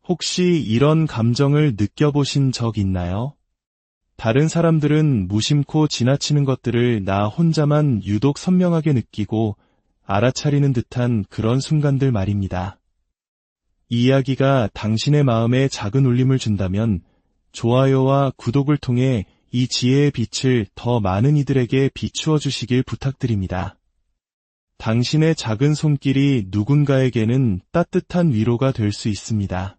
혹시 이런 감정을 느껴보신 적 있나요? 다른 사람들은 무심코 지나치는 것들을 나 혼자만 유독 선명하게 느끼고 알아차리는 듯한 그런 순간들 말입니다. 이 이야기가 당신의 마음에 작은 울림을 준다면 좋아요와 구독을 통해 이 지혜의 빛을 더 많은 이들에게 비추어 주시길 부탁드립니다. 당신의 작은 손길이 누군가에게는 따뜻한 위로가 될 수 있습니다.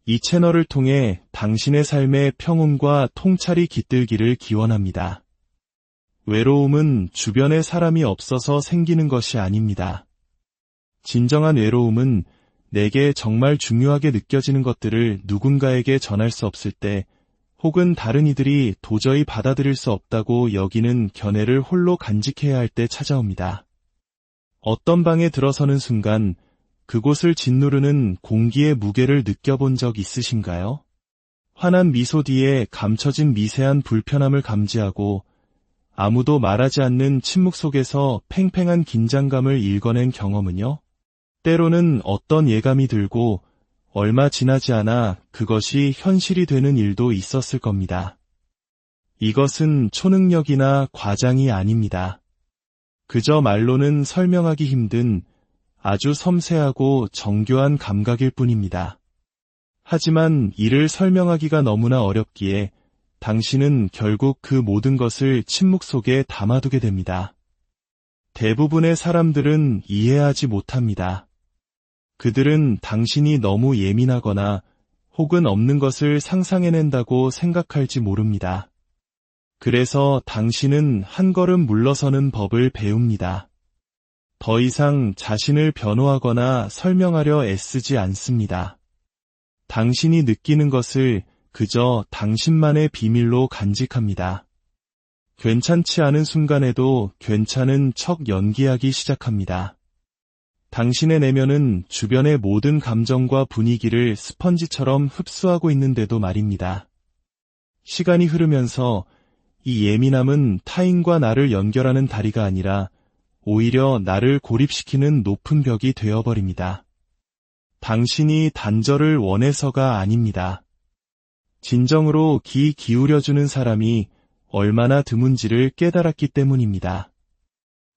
이 채널을 통해 당신의 삶의 평온과 통찰이 깃들기를 기원합니다. 외로움은 주변에 사람이 없어서 생기는 것이 아닙니다. 진정한 외로움은 내게 정말 중요하게 느껴지는 것들을 누군가에게 전할 수 없을 때, 혹은 다른 이들이 도저히 받아들일 수 없다고 여기는 견해를 홀로 간직해야 할 때 찾아옵니다. 어떤 방에 들어서는 순간 그곳을 짓누르는 공기의 무게를 느껴본 적 있으신가요? 환한 미소 뒤에 감춰진 미세한 불편함을 감지하고 아무도 말하지 않는 침묵 속에서 팽팽한 긴장감을 읽어낸 경험은요? 때로는 어떤 예감이 들고 얼마 지나지 않아 그것이 현실이 되는 일도 있었을 겁니다. 이것은 초능력이나 과장이 아닙니다. 그저 말로는 설명하기 힘든 아주 섬세하고 정교한 감각일 뿐입니다. 하지만 이를 설명하기가 너무나 어렵기에 당신은 결국 그 모든 것을 침묵 속에 담아두게 됩니다. 대부분의 사람들은 이해하지 못합니다. 그들은 당신이 너무 예민하거나 혹은 없는 것을 상상해낸다고 생각할지 모릅니다. 그래서 당신은 한 걸음 물러서는 법을 배웁니다. 더 이상 자신을 변호하거나 설명하려 애쓰지 않습니다. 당신이 느끼는 것을 그저 당신만의 비밀로 간직합니다. 괜찮지 않은 순간에도 괜찮은 척 연기하기 시작합니다. 당신의 내면은 주변의 모든 감정과 분위기를 스펀지처럼 흡수하고 있는데도 말입니다. 시간이 흐르면서 이 예민함은 타인과 나를 연결하는 다리가 아니라 오히려 나를 고립시키는 높은 벽이 되어버립니다. 당신이 단절을 원해서가 아닙니다. 진정으로 귀 기울여주는 사람이 얼마나 드문지를 깨달았기 때문입니다.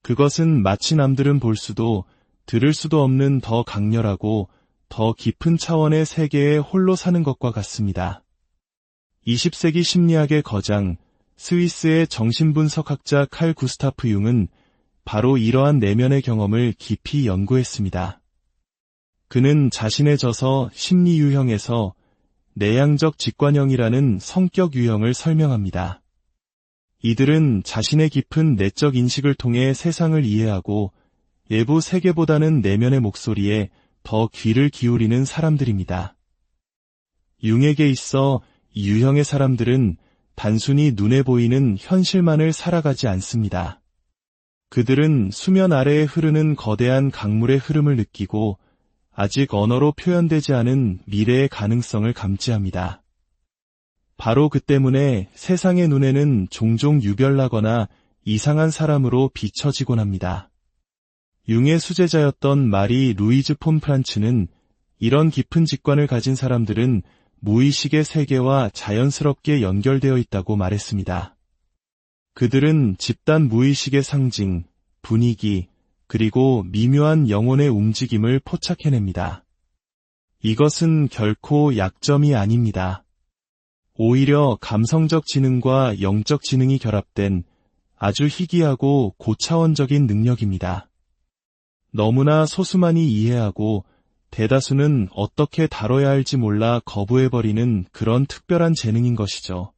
그것은 마치 남들은 볼 수도 들을 수도 없는 더 강렬하고 더 깊은 차원의 세계에 홀로 사는 것과 같습니다. 20세기 심리학의 거장, 스위스의 정신분석학자 칼 구스타프 융은 바로 이러한 내면의 경험을 깊이 연구했습니다. 그는 자신의 저서 심리 유형에서 내향적 직관형이라는 성격 유형을 설명합니다. 이들은 자신의 깊은 내적 인식을 통해 세상을 이해하고 외부 세계보다는 내면의 목소리에 더 귀를 기울이는 사람들입니다. 융에게 있어 이 유형의 사람들은 단순히 눈에 보이는 현실만을 살아가지 않습니다. 그들은 수면 아래에 흐르는 거대한 강물의 흐름을 느끼고 아직 언어로 표현되지 않은 미래의 가능성을 감지합니다. 바로 그 때문에 세상의 눈에는 종종 유별나거나 이상한 사람으로 비춰지곤 합니다. 융의 수제자였던 마리 루이즈 폰 프란츠는 이런 깊은 직관을 가진 사람들은 무의식의 세계와 자연스럽게 연결되어 있다고 말했습니다. 그들은 집단 무의식의 상징, 분위기, 그리고 미묘한 영혼의 움직임을 포착해냅니다. 이것은 결코 약점이 아닙니다. 오히려 감성적 지능과 영적 지능이 결합된 아주 희귀하고 고차원적인 능력입니다. 너무나 소수만이 이해하고 대다수는 어떻게 다뤄야 할지 몰라 거부해버리는 그런 특별한 재능인 것이죠.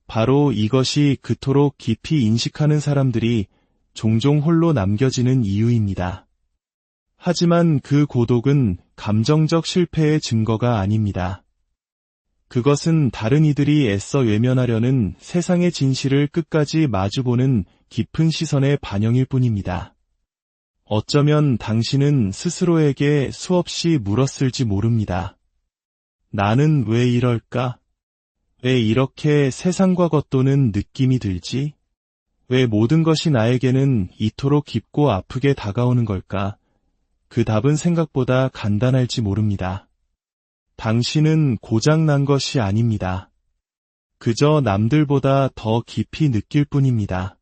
바로 이것이 그토록 깊이 인식하는 사람들이 종종 홀로 남겨지는 이유입니다. 하지만 그 고독은 감정적 실패의 증거가 아닙니다. 그것은 다른 이들이 애써 외면하려는 세상의 진실을 끝까지 마주보는 깊은 시선의 반영일 뿐입니다. 어쩌면 당신은 스스로에게 수없이 물었을지 모릅니다. 나는 왜 이럴까? 왜 이렇게 세상과 겉도는 느낌이 들지? 왜 모든 것이 나에게는 이토록 깊고 아프게 다가오는 걸까? 그 답은 생각보다 간단할지 모릅니다. 당신은 고장난 것이 아닙니다. 그저 남들보다 더 깊이 느낄 뿐입니다.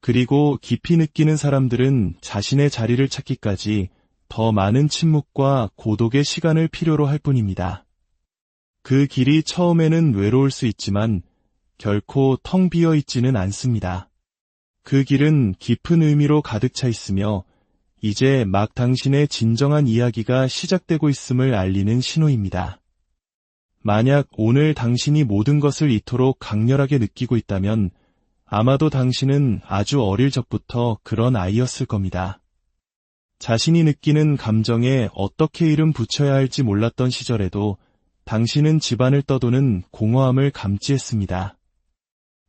그리고 깊이 느끼는 사람들은 자신의 자리를 찾기까지 더 많은 침묵과 고독의 시간을 필요로 할 뿐입니다. 그 길이 처음에는 외로울 수 있지만 결코 텅 비어 있지는 않습니다. 그 길은 깊은 의미로 가득 차 있으며 이제 막 당신의 진정한 이야기가 시작되고 있음을 알리는 신호입니다. 만약 오늘 당신이 모든 것을 이토록 강렬하게 느끼고 있다면 아마도 당신은 아주 어릴 적부터 그런 아이였을 겁니다. 자신이 느끼는 감정에 어떻게 이름 붙여야 할지 몰랐던 시절에도 당신은 집안을 떠도는 공허함을 감지했습니다.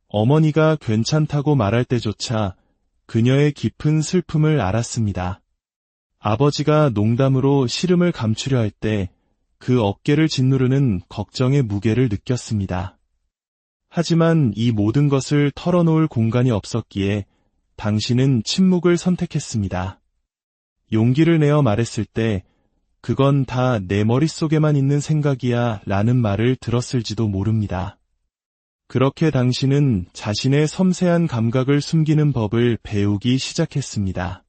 어머니가 괜찮다고 말할 때조차 그녀의 깊은 슬픔을 알았습니다. 아버지가 농담으로 시름을 감추려 할 때 그 어깨를 짓누르는 걱정의 무게를 느꼈습니다. 하지만 이 모든 것을 털어놓을 공간이 없었기에 당신은 침묵을 선택했습니다. 용기를 내어 말했을 때 그건 다 내 머릿속에만 있는 생각이야 라는 말을 들었을지도 모릅니다. 그렇게 당신은 자신의 섬세한 감각을 숨기는 법을 배우기 시작했습니다.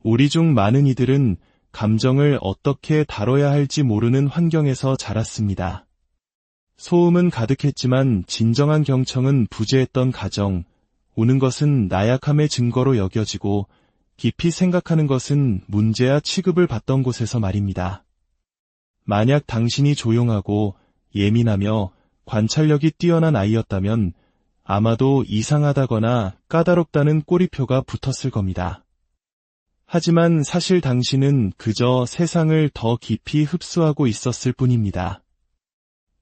우리 중 많은 이들은 감정을 어떻게 다뤄야 할지 모르는 환경에서 자랐습니다. 소음은 가득했지만 진정한 경청은 부재했던 가정, 우는 것은 나약함의 증거로 여겨지고 깊이 생각하는 것은 문제야 취급을 받던 곳에서 말입니다. 만약 당신이 조용하고 예민하며 관찰력이 뛰어난 아이였다면 아마도 이상하다거나 까다롭다는 꼬리표가 붙었을 겁니다. 하지만 사실 당신은 그저 세상을 더 깊이 흡수하고 있었을 뿐입니다.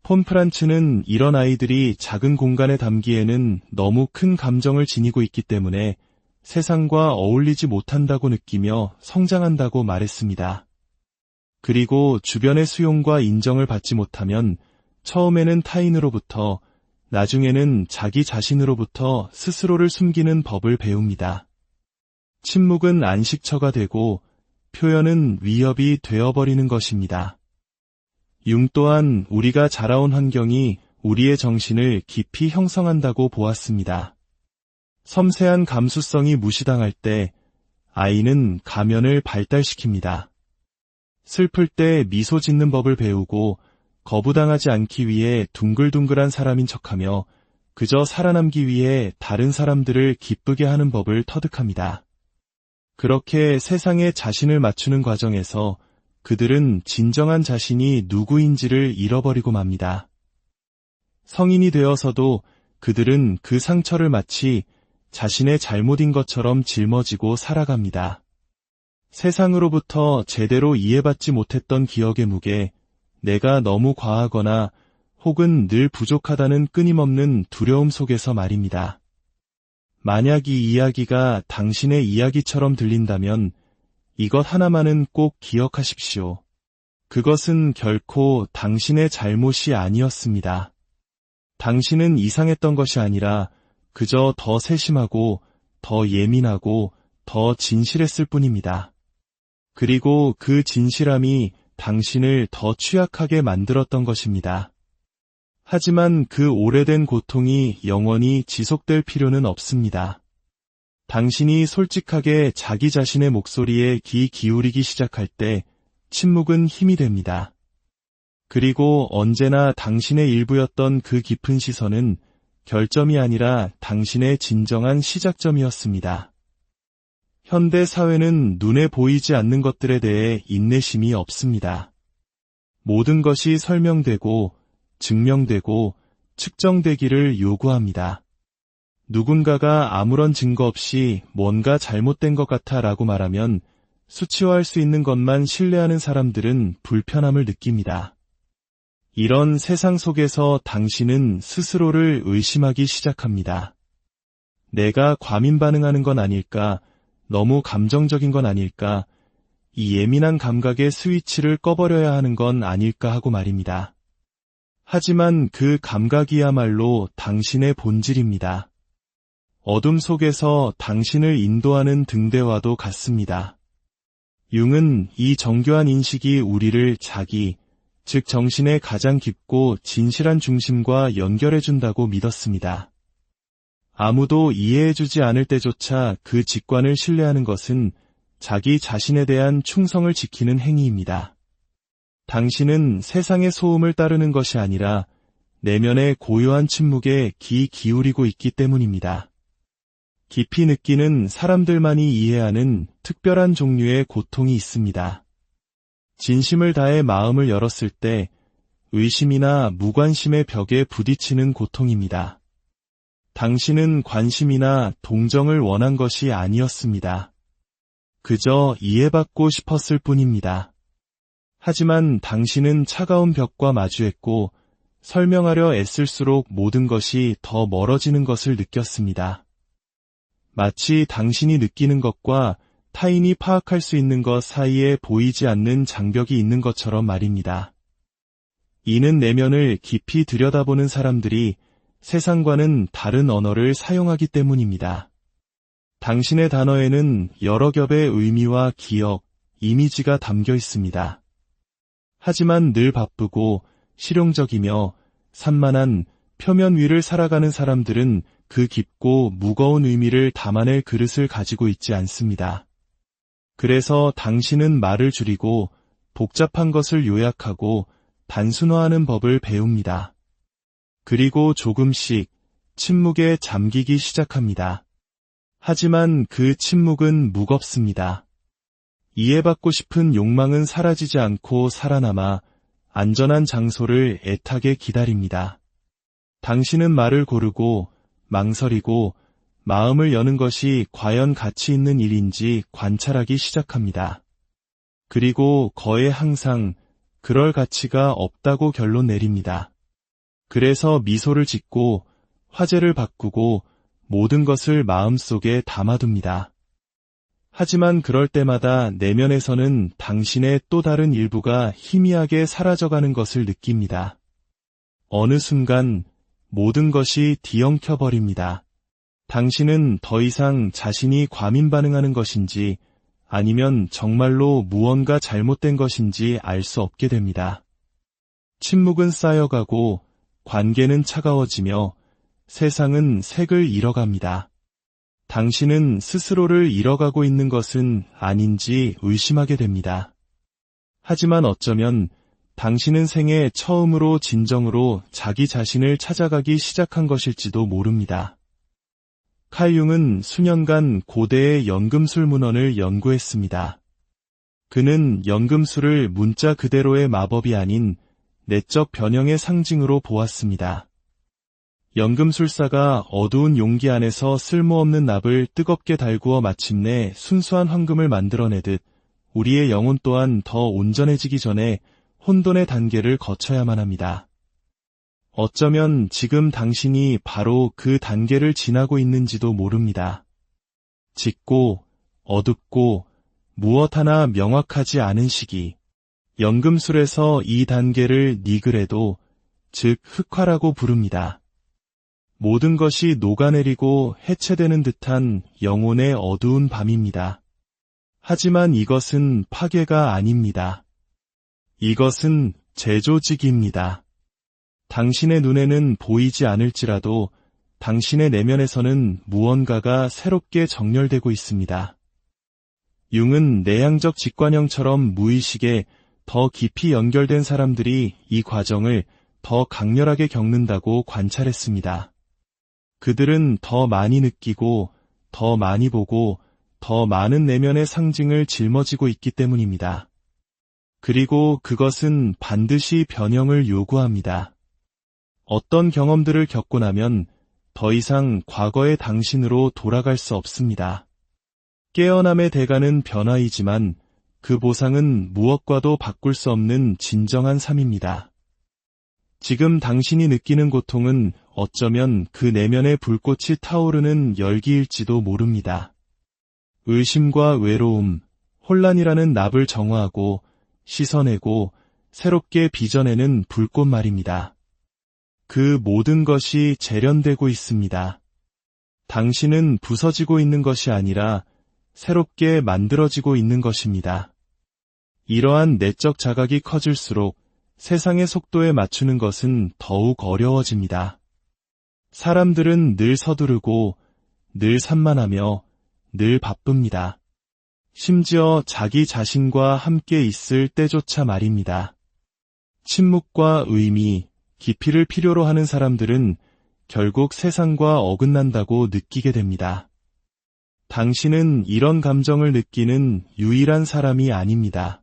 폰 프란츠는 이런 아이들이 작은 공간에 담기에는 너무 큰 감정을 지니고 있기 때문에 세상과 어울리지 못한다고 느끼며 성장한다고 말했습니다. 그리고 주변의 수용과 인정을 받지 못하면 처음에는 타인으로부터, 나중에는 자기 자신으로부터 스스로를 숨기는 법을 배웁니다. 침묵은 안식처가 되고 표현은 위협이 되어버리는 것입니다. 융 또한 우리가 자라온 환경이 우리의 정신을 깊이 형성한다고 보았습니다. 섬세한 감수성이 무시당할 때 아이는 가면을 발달시킵니다. 슬플 때 미소 짓는 법을 배우고 거부당하지 않기 위해 둥글둥글한 사람인 척하며 그저 살아남기 위해 다른 사람들을 기쁘게 하는 법을 터득합니다. 그렇게 세상에 자신을 맞추는 과정에서 그들은 진정한 자신이 누구인지를 잃어버리고 맙니다. 성인이 되어서도 그들은 그 상처를 마치 자신의 잘못인 것처럼 짊어지고 살아갑니다. 세상으로부터 제대로 이해받지 못했던 기억의 무게, 내가 너무 과하거나 혹은 늘 부족하다는 끊임없는 두려움 속에서 말입니다. 만약 이 이야기가 당신의 이야기처럼 들린다면 이것 하나만은 꼭 기억하십시오. 그것은 결코 당신의 잘못이 아니었습니다. 당신은 이상했던 것이 아니라 그저 더 세심하고 더 예민하고 더 진실했을 뿐입니다. 그리고 그 진실함이 당신을 더 취약하게 만들었던 것입니다. 하지만 그 오래된 고통이 영원히 지속될 필요는 없습니다. 당신이 솔직하게 자기 자신의 목소리에 귀 기울이기 시작할 때 침묵은 힘이 됩니다. 그리고 언제나 당신의 일부였던 그 깊은 시선은 결점이 아니라 당신의 진정한 시작점이었습니다. 현대 사회는 눈에 보이지 않는 것들에 대해 인내심이 없습니다. 모든 것이 설명되고 증명되고 측정되기를 요구합니다. 누군가가 아무런 증거 없이 뭔가 잘못된 것 같아 라고 말하면 수치화할 수 있는 것만 신뢰하는 사람들은 불편함을 느낍니다. 이런 세상 속에서 당신은 스스로를 의심하기 시작합니다. 내가 과민 반응하는 건 아닐까? 너무 감정적인 건 아닐까? 이 예민한 감각의 스위치를 꺼버려야 하는 건 아닐까 하고 말입니다. 하지만 그 감각이야말로 당신의 본질입니다. 어둠 속에서 당신을 인도하는 등대와도 같습니다. 융은 이 정교한 인식이 우리를 즉 정신의 가장 깊고 진실한 중심과 연결해준다고 믿었습니다. 아무도 이해해주지 않을 때조차 그 직관을 신뢰하는 것은 자기 자신에 대한 충성을 지키는 행위입니다. 당신은 세상의 소음을 따르는 것이 아니라 내면의 고요한 침묵에 귀 기울이고 있기 때문입니다. 깊이 느끼는 사람들만이 이해하는 특별한 종류의 고통이 있습니다. 진심을 다해 마음을 열었을 때 의심이나 무관심의 벽에 부딪히는 고통입니다. 당신은 관심이나 동정을 원한 것이 아니었습니다. 그저 이해받고 싶었을 뿐입니다. 하지만 당신은 차가운 벽과 마주했고 설명하려 애쓸수록 모든 것이 더 멀어지는 것을 느꼈습니다. 마치 당신이 느끼는 것과 타인이 파악할 수 있는 것 사이에 보이지 않는 장벽이 있는 것처럼 말입니다. 이는 내면을 깊이 들여다보는 사람들이 세상과는 다른 언어를 사용하기 때문입니다. 당신의 단어에는 여러 겹의 의미와 기억, 이미지가 담겨 있습니다. 하지만 늘 바쁘고 실용적이며 산만한 표면 위를 살아가는 사람들은 그 깊고 무거운 의미를 담아낼 그릇을 가지고 있지 않습니다. 그래서 당신은 말을 줄이고 복잡한 것을 요약하고 단순화하는 법을 배웁니다. 그리고 조금씩 침묵에 잠기기 시작합니다. 하지만 그 침묵은 무겁습니다. 이해받고 싶은 욕망은 사라지지 않고 살아남아 안전한 장소를 애타게 기다립니다. 당신은 말을 고르고 망설이고 마음을 여는 것이 과연 가치 있는 일인지 관찰하기 시작합니다. 그리고 거의 항상 그럴 가치가 없다고 결론 내립니다. 그래서 미소를 짓고 화제를 바꾸고 모든 것을 마음속에 담아둡니다. 하지만 그럴 때마다 내면에서는 당신의 또 다른 일부가 희미하게 사라져가는 것을 느낍니다. 어느 순간 모든 것이 뒤엉켜버립니다. 당신은 더 이상 자신이 과민 반응하는 것인지 아니면 정말로 무언가 잘못된 것인지 알 수 없게 됩니다. 침묵은 쌓여가고 관계는 차가워지며 세상은 색을 잃어갑니다. 당신은 스스로를 잃어가고 있는 것은 아닌지 의심하게 됩니다. 하지만 어쩌면 당신은 생애 처음으로 진정으로 자기 자신을 찾아가기 시작한 것일지도 모릅니다. 칼 융은 수년간 고대의 연금술 문헌을 연구했습니다. 그는 연금술을 문자 그대로의 마법이 아닌 내적 변형의 상징으로 보았습니다. 연금술사가 어두운 용기 안에서 쓸모없는 납을 뜨겁게 달구어 마침내 순수한 황금을 만들어내듯 우리의 영혼 또한 더 온전해지기 전에 혼돈의 단계를 거쳐야만 합니다. 어쩌면 지금 당신이 바로 그 단계를 지나고 있는지도 모릅니다. 짙고 어둡고 무엇 하나 명확하지 않은 시기. 연금술에서 이 단계를 니그레도, 즉 흑화라고 부릅니다. 모든 것이 녹아내리고 해체되는 듯한 영혼의 어두운 밤입니다. 하지만 이것은 파괴가 아닙니다. 이것은 재조직입니다. 당신의 눈에는 보이지 않을지라도 당신의 내면에서는 무언가가 새롭게 정렬되고 있습니다. 융은 내향적 직관형처럼 무의식에 더 깊이 연결된 사람들이 이 과정을 더 강렬하게 겪는다고 관찰했습니다. 그들은 더 많이 느끼고, 더 많이 보고, 더 많은 내면의 상징을 짊어지고 있기 때문입니다. 그리고 그것은 반드시 변형을 요구합니다. 어떤 경험들을 겪고 나면 더 이상 과거의 당신으로 돌아갈 수 없습니다. 깨어남의 대가는 변화이지만 그 보상은 무엇과도 바꿀 수 없는 진정한 삶입니다. 지금 당신이 느끼는 고통은 어쩌면 그 내면의 불꽃이 타오르는 열기일지도 모릅니다. 의심과 외로움, 혼란이라는 납을 정화하고 씻어내고 새롭게 빚어내는 불꽃 말입니다. 그 모든 것이 재련되고 있습니다. 당신은 부서지고 있는 것이 아니라 새롭게 만들어지고 있는 것입니다. 이러한 내적 자각이 커질수록 세상의 속도에 맞추는 것은 더욱 어려워집니다. 사람들은 늘 서두르고, 늘 산만하며, 늘 바쁩니다. 심지어 자기 자신과 함께 있을 때조차 말입니다. 침묵과 의미, 깊이를 필요로 하는 사람들은 결국 세상과 어긋난다고 느끼게 됩니다. 당신은 이런 감정을 느끼는 유일한 사람이 아닙니다.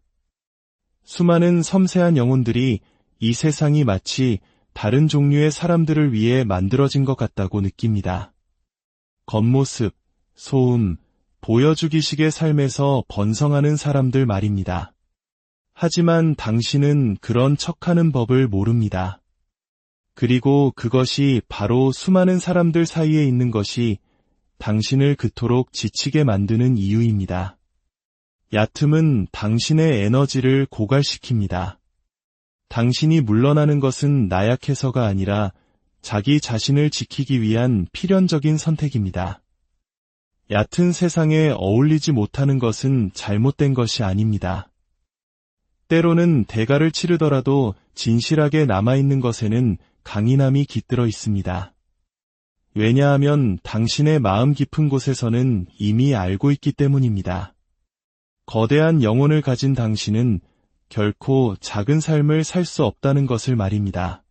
수많은 섬세한 영혼들이 이 세상이 마치 다른 종류의 사람들을 위해 만들어진 것 같다고 느낍니다. 겉모습, 소음, 보여주기식의 삶에서 번성하는 사람들 말입니다. 하지만 당신은 그런 척하는 법을 모릅니다. 그리고 그것이 바로 수많은 사람들 사이에 있는 것이 당신을 그토록 지치게 만드는 이유입니다. 얕음은 당신의 에너지를 고갈시킵니다. 당신이 물러나는 것은 나약해서가 아니라 자기 자신을 지키기 위한 필연적인 선택입니다. 얕은 세상에 어울리지 못하는 것은 잘못된 것이 아닙니다. 때로는 대가를 치르더라도 진실하게 남아있는 것에는 강인함이 깃들어 있습니다. 왜냐하면 당신의 마음 깊은 곳에서는 이미 알고 있기 때문입니다. 거대한 영혼을 가진 당신은 결코 작은 삶을 살 수 없다는 것을 말입니다.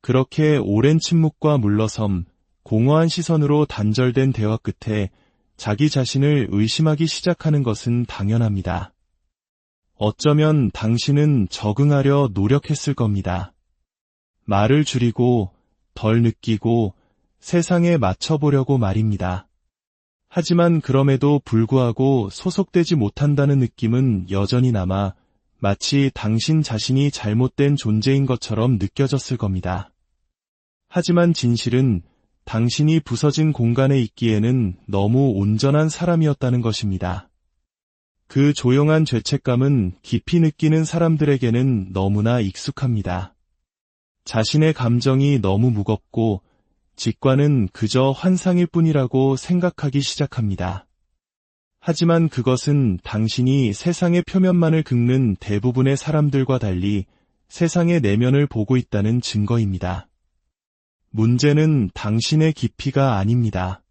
그렇게 오랜 침묵과 물러섬, 공허한 시선으로 단절된 대화 끝에 자기 자신을 의심하기 시작하는 것은 당연합니다. 어쩌면 당신은 적응하려 노력했을 겁니다. 말을 줄이고, 덜 느끼고, 세상에 맞춰보려고 말입니다. 하지만 그럼에도 불구하고 소속되지 못한다는 느낌은 여전히 남아 마치 당신 자신이 잘못된 존재인 것처럼 느껴졌을 겁니다. 하지만 진실은 당신이 부서진 공간에 있기에는 너무 온전한 사람이었다는 것입니다. 그 조용한 죄책감은 깊이 느끼는 사람들에게는 너무나 익숙합니다. 자신의 감정이 너무 무겁고 직관은 그저 환상일 뿐이라고 생각하기 시작합니다. 하지만 그것은 당신이 세상의 표면만을 긁는 대부분의 사람들과 달리 세상의 내면을 보고 있다는 증거입니다. 문제는 당신의 깊이가 아닙니다.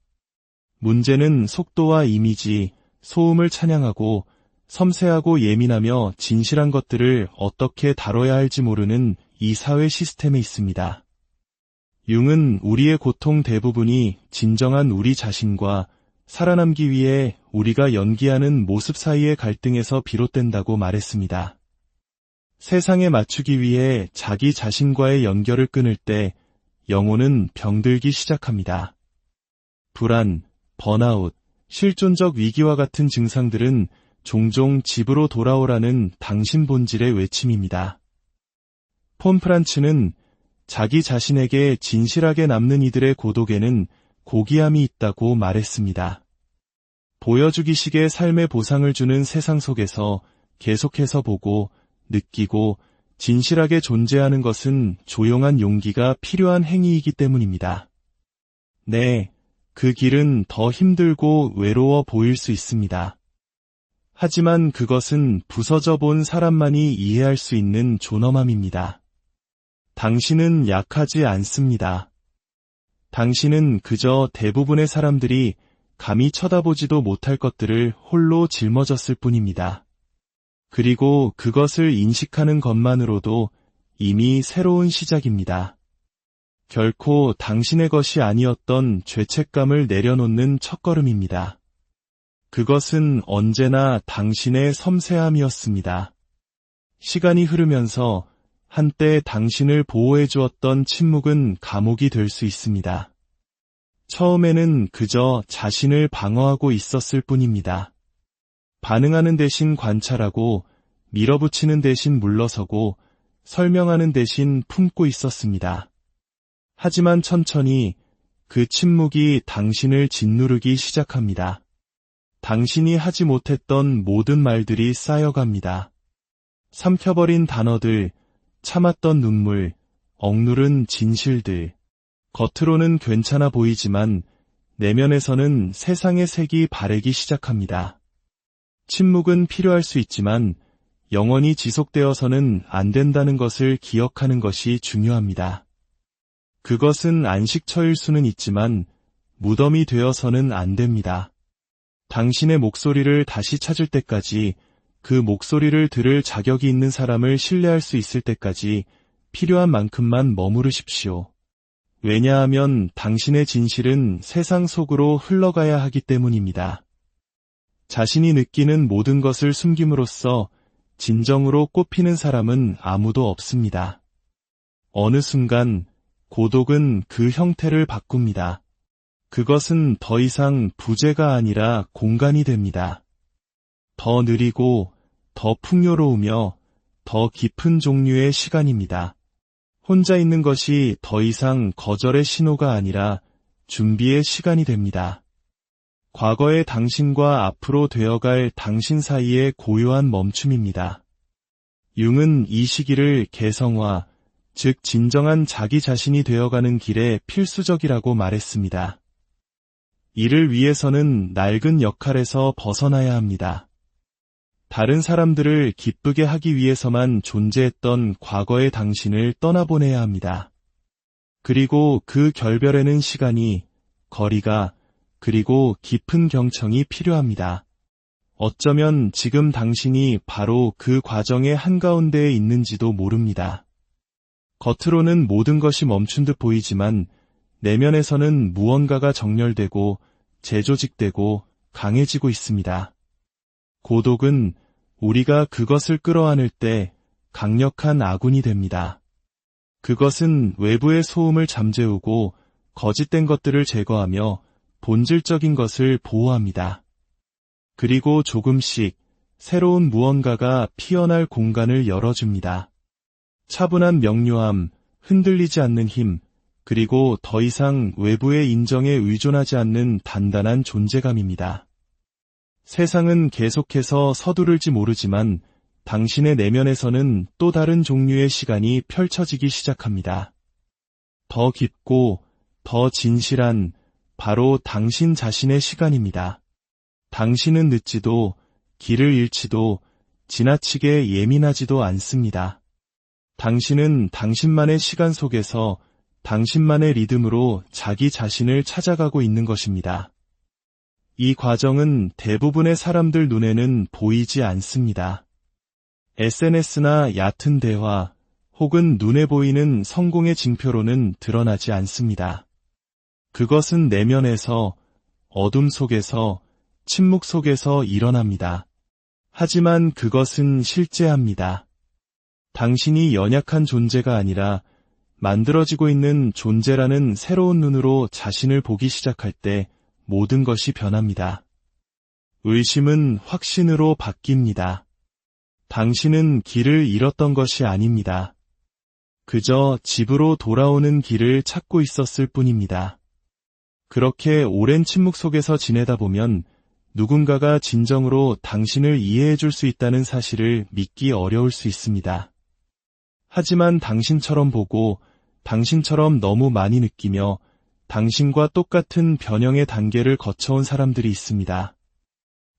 문제는 속도와 이미지, 소음을 찬양하고 섬세하고 예민하며 진실한 것들을 어떻게 다뤄야 할지 모르는 이 사회 시스템에 있습니다. 융은 우리의 고통 대부분이 진정한 우리 자신과 살아남기 위해 우리가 연기하는 모습 사이의 갈등에서 비롯된다고 말했습니다. 세상에 맞추기 위해 자기 자신과의 연결을 끊을 때 영혼은 병들기 시작합니다. 불안, 번아웃, 실존적 위기와 같은 증상들은 종종 집으로 돌아오라는 당신 본질의 외침입니다. 폰 프란츠는 자기 자신에게 진실하게 남는 이들의 고독에는 고귀함이 있다고 말했습니다. 보여주기식의 삶의 보상을 주는 세상 속에서 계속해서 보고, 느끼고, 진실하게 존재하는 것은 조용한 용기가 필요한 행위이기 때문입니다. 네, 그 길은 더 힘들고 외로워 보일 수 있습니다. 하지만 그것은 부서져 본 사람만이 이해할 수 있는 존엄함입니다. 당신은 약하지 않습니다. 당신은 그저 대부분의 사람들이 감히 쳐다보지도 못할 것들을 홀로 짊어졌을 뿐입니다. 그리고 그것을 인식하는 것만으로도 이미 새로운 시작입니다. 결코 당신의 것이 아니었던 죄책감을 내려놓는 첫걸음입니다. 그것은 언제나 당신의 섬세함이었습니다. 시간이 흐르면서 한때 당신을 보호해 주었던 침묵은 감옥이 될 수 있습니다. 처음에는 그저 자신을 방어하고 있었을 뿐입니다. 반응하는 대신 관찰하고, 밀어붙이는 대신 물러서고, 설명하는 대신 품고 있었습니다. 하지만 천천히 그 침묵이 당신을 짓누르기 시작합니다. 당신이 하지 못했던 모든 말들이 쌓여갑니다. 삼켜버린 단어들, 참았던 눈물, 억누른 진실들. 겉으로는 괜찮아 보이지만 내면에서는 세상의 색이 바래기 시작합니다. 침묵은 필요할 수 있지만 영원히 지속되어서는 안 된다는 것을 기억하는 것이 중요합니다. 그것은 안식처일 수는 있지만 무덤이 되어서는 안 됩니다. 당신의 목소리를 다시 찾을 때까지, 그 목소리를 들을 자격이 있는 사람을 신뢰할 수 있을 때까지 필요한 만큼만 머무르십시오. 왜냐하면 당신의 진실은 세상 속으로 흘러가야 하기 때문입니다. 자신이 느끼는 모든 것을 숨김으로써 진정으로 꽃피는 사람은 아무도 없습니다. 어느 순간 고독은 그 형태를 바꿉니다. 그것은 더 이상 부재가 아니라 공간이 됩니다. 더 느리고 더 풍요로우며 더 깊은 종류의 시간입니다. 혼자 있는 것이 더 이상 거절의 신호가 아니라 준비의 시간이 됩니다. 과거의 당신과 앞으로 되어갈 당신 사이의 고요한 멈춤입니다. 융은 이 시기를 개성화, 즉 진정한 자기 자신이 되어가는 길에 필수적이라고 말했습니다. 이를 위해서는 낡은 역할에서 벗어나야 합니다. 다른 사람들을 기쁘게 하기 위해서만 존재했던 과거의 당신을 떠나보내야 합니다. 그리고 그 결별에는 시간이, 거리가, 그리고 깊은 경청이 필요합니다. 어쩌면 지금 당신이 바로 그 과정의 한가운데에 있는지도 모릅니다. 겉으로는 모든 것이 멈춘 듯 보이지만 내면에서는 무언가가 정렬되고 재조직되고 강해지고 있습니다. 고독은 우리가 그것을 끌어안을 때 강력한 아군이 됩니다. 그것은 외부의 소음을 잠재우고 거짓된 것들을 제거하며 본질적인 것을 보호합니다. 그리고 조금씩 새로운 무언가가 피어날 공간을 열어줍니다. 차분한 명료함, 흔들리지 않는 힘, 그리고 더 이상 외부의 인정에 의존하지 않는 단단한 존재감입니다. 세상은 계속해서 서두를지 모르지만 당신의 내면에서는 또 다른 종류의 시간이 펼쳐지기 시작합니다. 더 깊고 더 진실한 바로 당신 자신의 시간입니다. 당신은 늦지도 길을 잃지도 지나치게 예민하지도 않습니다. 당신은 당신만의 시간 속에서 당신만의 리듬으로 자기 자신을 찾아가고 있는 것입니다. 이 과정은 대부분의 사람들 눈에는 보이지 않습니다. SNS나 얕은 대화 혹은 눈에 보이는 성공의 징표로는 드러나지 않습니다. 그것은 내면에서, 어둠 속에서, 침묵 속에서 일어납니다. 하지만 그것은 실제합니다. 당신이 연약한 존재가 아니라 만들어지고 있는 존재라는 새로운 눈으로 자신을 보기 시작할 때 모든 것이 변합니다. 의심은 확신으로 바뀝니다. 당신은 길을 잃었던 것이 아닙니다. 그저 집으로 돌아오는 길을 찾고 있었을 뿐입니다. 그렇게 오랜 침묵 속에서 지내다 보면 누군가가 진정으로 당신을 이해해 줄 수 있다는 사실을 믿기 어려울 수 있습니다. 하지만 당신처럼 보고 당신처럼 너무 많이 느끼며 당신과 똑같은 변형의 단계를 거쳐온 사람들이 있습니다.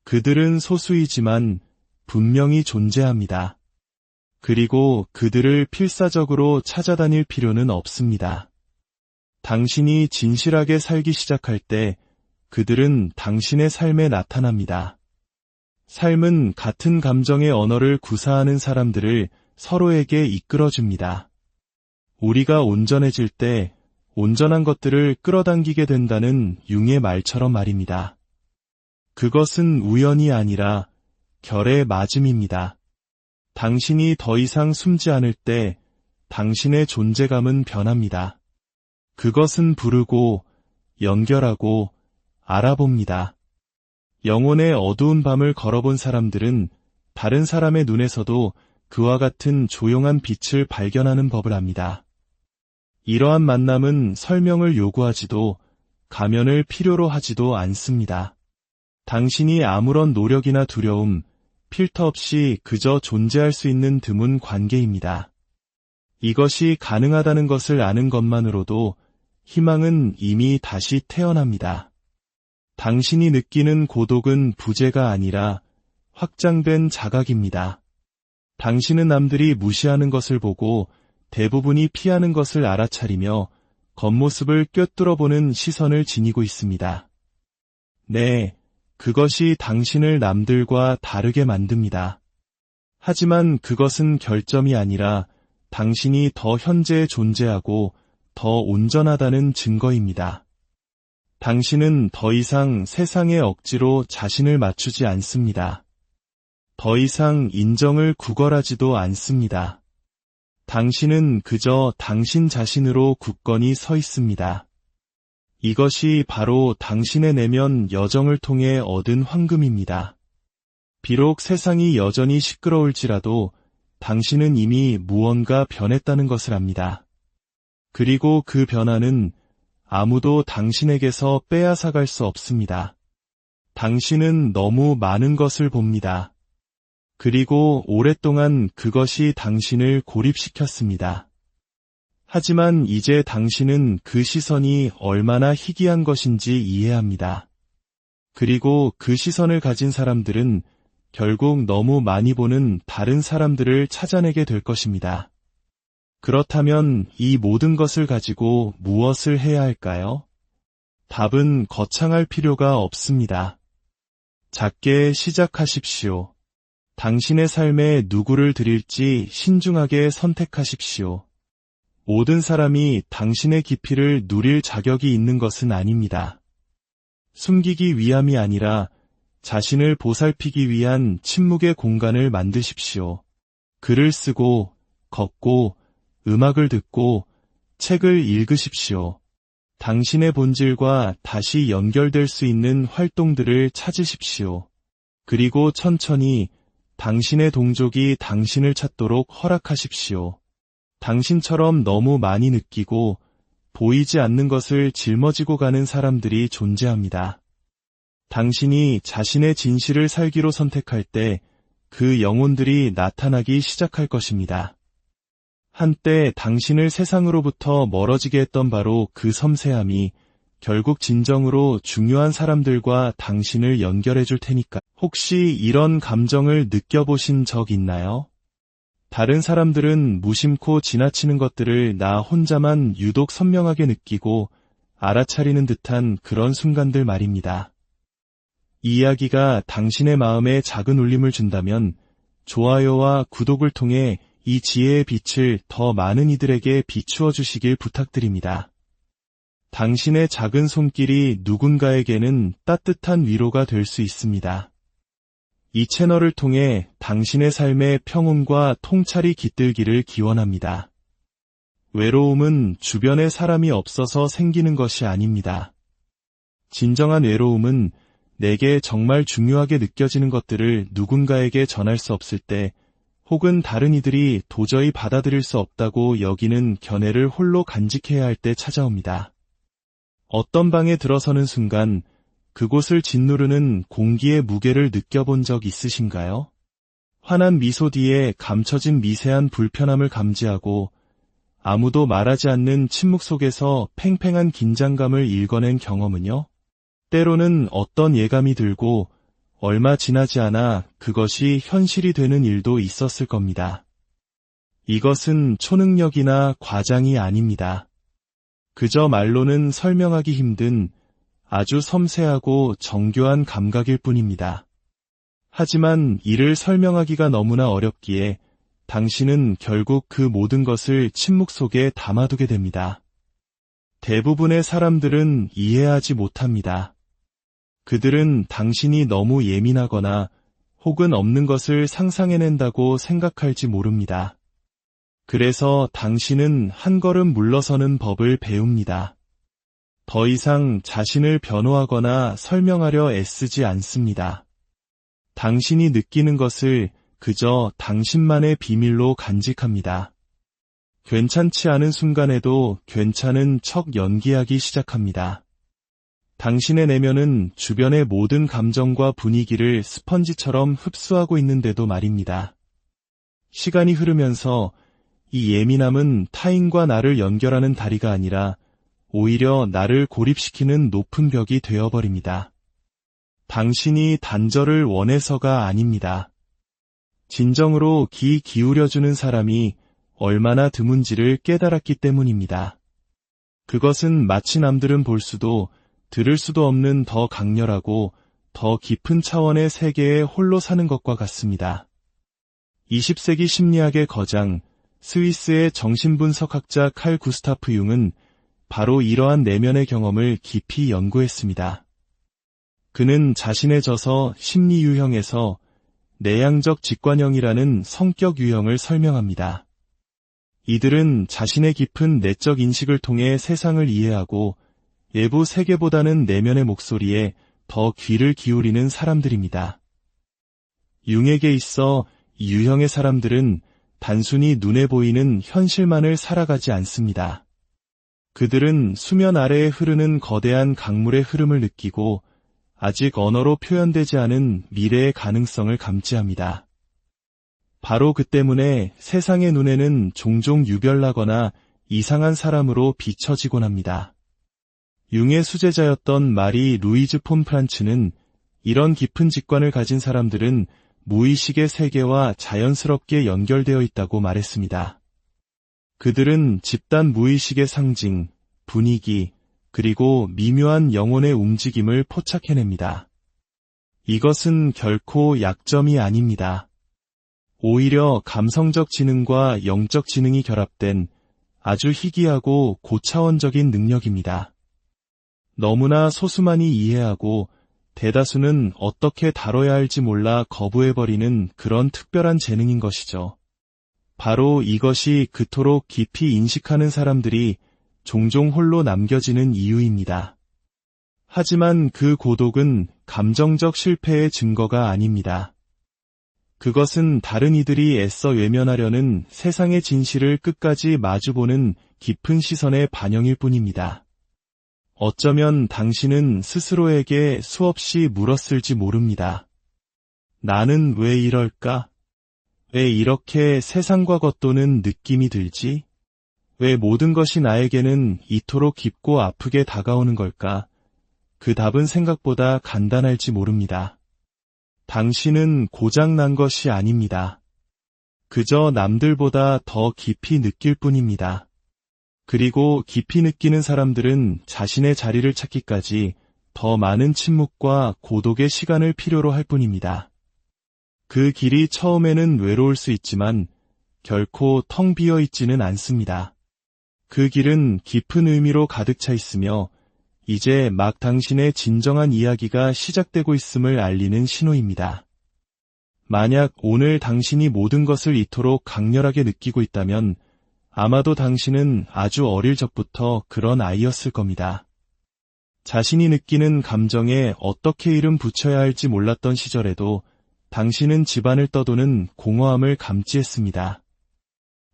그들은 소수이지만 분명히 존재합니다. 그리고 그들을 필사적으로 찾아다닐 필요는 없습니다. 당신이 진실하게 살기 시작할 때 그들은 당신의 삶에 나타납니다. 삶은 같은 감정의 언어를 구사하는 사람들을 서로에게 이끌어줍니다. 우리가 온전해질 때 온전한 것들을 끌어당기게 된다는 융의 말처럼 말입니다. 그것은 우연이 아니라 결의 맞음입니다. 당신이 더 이상 숨지 않을 때 당신의 존재감은 변합니다. 그것은 부르고 연결하고 알아봅니다. 영혼의 어두운 밤을 걸어본 사람들은 다른 사람의 눈에서도 그와 같은 조용한 빛을 발견하는 법을 압니다. 이러한 만남은 설명을 요구하지도 가면을 필요로 하지도 않습니다. 당신이 아무런 노력이나 두려움, 필터 없이 그저 존재할 수 있는 드문 관계입니다. 이것이 가능하다는 것을 아는 것만으로도 희망은 이미 다시 태어납니다. 당신이 느끼는 고독은 부재가 아니라 확장된 자각입니다. 당신은 남들이 무시하는 것을 보고 대부분이 피하는 것을 알아차리며 겉모습을 꿰뚫어보는 시선을 지니고 있습니다. 네, 그것이 당신을 남들과 다르게 만듭니다. 하지만 그것은 결점이 아니라 당신이 더 현재에 존재하고 더 온전하다는 증거입니다. 당신은 더 이상 세상에 억지로 자신을 맞추지 않습니다. 더 이상 인정을 구걸하지도 않습니다. 당신은 그저 당신 자신으로 굳건히 서 있습니다. 이것이 바로 당신의 내면 여정을 통해 얻은 황금입니다. 비록 세상이 여전히 시끄러울지라도 당신은 이미 무언가 변했다는 것을 압니다. 그리고 그 변화는 아무도 당신에게서 빼앗아갈 수 없습니다. 당신은 너무 많은 것을 봅니다. 그리고 오랫동안 그것이 당신을 고립시켰습니다. 하지만 이제 당신은 그 시선이 얼마나 희귀한 것인지 이해합니다. 그리고 그 시선을 가진 사람들은 결국 너무 많이 보는 다른 사람들을 찾아내게 될 것입니다. 그렇다면 이 모든 것을 가지고 무엇을 해야 할까요? 답은 거창할 필요가 없습니다. 작게 시작하십시오. 당신의 삶에 누구를 드릴지 신중하게 선택하십시오. 모든 사람이 당신의 깊이를 누릴 자격이 있는 것은 아닙니다. 숨기기 위함이 아니라 자신을 보살피기 위한 침묵의 공간을 만드십시오. 글을 쓰고, 걷고, 음악을 듣고, 책을 읽으십시오. 당신의 본질과 다시 연결될 수 있는 활동들을 찾으십시오. 그리고 천천히 당신의 동족이 당신을 찾도록 허락하십시오. 당신처럼 너무 많이 느끼고 보이지 않는 것을 짊어지고 가는 사람들이 존재합니다. 당신이 자신의 진실을 살기로 선택할 때 그 영혼들이 나타나기 시작할 것입니다. 한때 당신을 세상으로부터 멀어지게 했던 바로 그 섬세함이 결국 진정으로 중요한 사람들과 당신을 연결해 줄 테니까. 혹시 이런 감정을 느껴보신 적 있나요? 다른 사람들은 무심코 지나치는 것들을 나 혼자만 유독 선명하게 느끼고 알아차리는 듯한 그런 순간들 말입니다. 이 이야기가 당신의 마음에 작은 울림을 준다면 좋아요와 구독을 통해 이 지혜의 빛을 더 많은 이들에게 비추어 주시길 부탁드립니다. 당신의 작은 손길이 누군가에게는 따뜻한 위로가 될 수 있습니다. 이 채널을 통해 당신의 삶의 평온과 통찰이 깃들기를 기원합니다. 외로움은 주변에 사람이 없어서 생기는 것이 아닙니다. 진정한 외로움은 내게 정말 중요하게 느껴지는 것들을 누군가에게 전할 수 없을 때, 혹은 다른 이들이 도저히 받아들일 수 없다고 여기는 견해를 홀로 간직해야 할 때 찾아옵니다. 어떤 방에 들어서는 순간 그곳을 짓누르는 공기의 무게를 느껴본 적 있으신가요? 환한 미소 뒤에 감춰진 미세한 불편함을 감지하고 아무도 말하지 않는 침묵 속에서 팽팽한 긴장감을 읽어낸 경험은요? 때로는 어떤 예감이 들고 얼마 지나지 않아 그것이 현실이 되는 일도 있었을 겁니다. 이것은 초능력이나 과장이 아닙니다. 그저 말로는 설명하기 힘든 아주 섬세하고 정교한 감각일 뿐입니다. 하지만 이를 설명하기가 너무나 어렵기에 당신은 결국 그 모든 것을 침묵 속에 담아두게 됩니다. 대부분의 사람들은 이해하지 못합니다. 그들은 당신이 너무 예민하거나 혹은 없는 것을 상상해낸다고 생각할지 모릅니다. 그래서 당신은 한 걸음 물러서는 법을 배웁니다. 더 이상 자신을 변호하거나 설명하려 애쓰지 않습니다. 당신이 느끼는 것을 그저 당신만의 비밀로 간직합니다. 괜찮지 않은 순간에도 괜찮은 척 연기하기 시작합니다. 당신의 내면은 주변의 모든 감정과 분위기를 스펀지처럼 흡수하고 있는데도 말입니다. 시간이 흐르면서 이 예민함은 타인과 나를 연결하는 다리가 아니라 오히려 나를 고립시키는 높은 벽이 되어버립니다. 당신이 단절을 원해서가 아닙니다. 진정으로 귀 기울여주는 사람이 얼마나 드문지를 깨달았기 때문입니다. 그것은 마치 남들은 볼 수도 들을 수도 없는 더 강렬하고 더 깊은 차원의 세계에 홀로 사는 것과 같습니다. 20세기 심리학의 거장, 스위스의 정신분석학자 칼 구스타프 융은 바로 이러한 내면의 경험을 깊이 연구했습니다. 그는 자신의 저서 심리 유형에서 내향적 직관형이라는 성격 유형을 설명합니다. 이들은 자신의 깊은 내적 인식을 통해 세상을 이해하고 외부 세계보다는 내면의 목소리에 더 귀를 기울이는 사람들입니다. 융에게 있어 이 유형의 사람들은 단순히 눈에 보이는 현실만을 살아가지 않습니다. 그들은 수면 아래에 흐르는 거대한 강물의 흐름을 느끼고 아직 언어로 표현되지 않은 미래의 가능성을 감지합니다. 바로 그 때문에 세상의 눈에는 종종 유별나거나 이상한 사람으로 비춰지곤 합니다. 융의 수제자였던 마리 루이즈 폰 프란츠는 이런 깊은 직관을 가진 사람들은 무의식의 세계와 자연스럽게 연결되어 있다고 말했습니다. 그들은 집단 무의식의 상징, 분위기, 그리고 미묘한 영혼의 움직임을 포착해냅니다. 이것은 결코 약점이 아닙니다. 오히려 감성적 지능과 영적 지능이 결합된 아주 희귀하고 고차원적인 능력입니다. 너무나 소수만이 이해하고 대다수는 어떻게 다뤄야 할지 몰라 거부해버리는 그런 특별한 재능인 것이죠. 바로 이것이 그토록 깊이 인식하는 사람들이 종종 홀로 남겨지는 이유입니다. 하지만 그 고독은 감정적 실패의 증거가 아닙니다. 그것은 다른 이들이 애써 외면하려는 세상의 진실을 끝까지 마주보는 깊은 시선의 반영일 뿐입니다. 어쩌면 당신은 스스로에게 수없이 물었을지 모릅니다. 나는 왜 이럴까? 왜 이렇게 세상과 겉도는 느낌이 들지? 왜 모든 것이 나에게는 이토록 깊고 아프게 다가오는 걸까? 그 답은 생각보다 간단할지 모릅니다. 당신은 고장난 것이 아닙니다. 그저 남들보다 더 깊이 느낄 뿐입니다. 그리고 깊이 느끼는 사람들은 자신의 자리를 찾기까지 더 많은 침묵과 고독의 시간을 필요로 할 뿐입니다. 그 길이 처음에는 외로울 수 있지만 결코 텅 비어 있지는 않습니다. 그 길은 깊은 의미로 가득 차 있으며 이제 막 당신의 진정한 이야기가 시작되고 있음을 알리는 신호입니다. 만약 오늘 당신이 모든 것을 이토록 강렬하게 느끼고 있다면 아마도 당신은 아주 어릴 적부터 그런 아이였을 겁니다. 자신이 느끼는 감정에 어떻게 이름 붙여야 할지 몰랐던 시절에도 당신은 집안을 떠도는 공허함을 감지했습니다.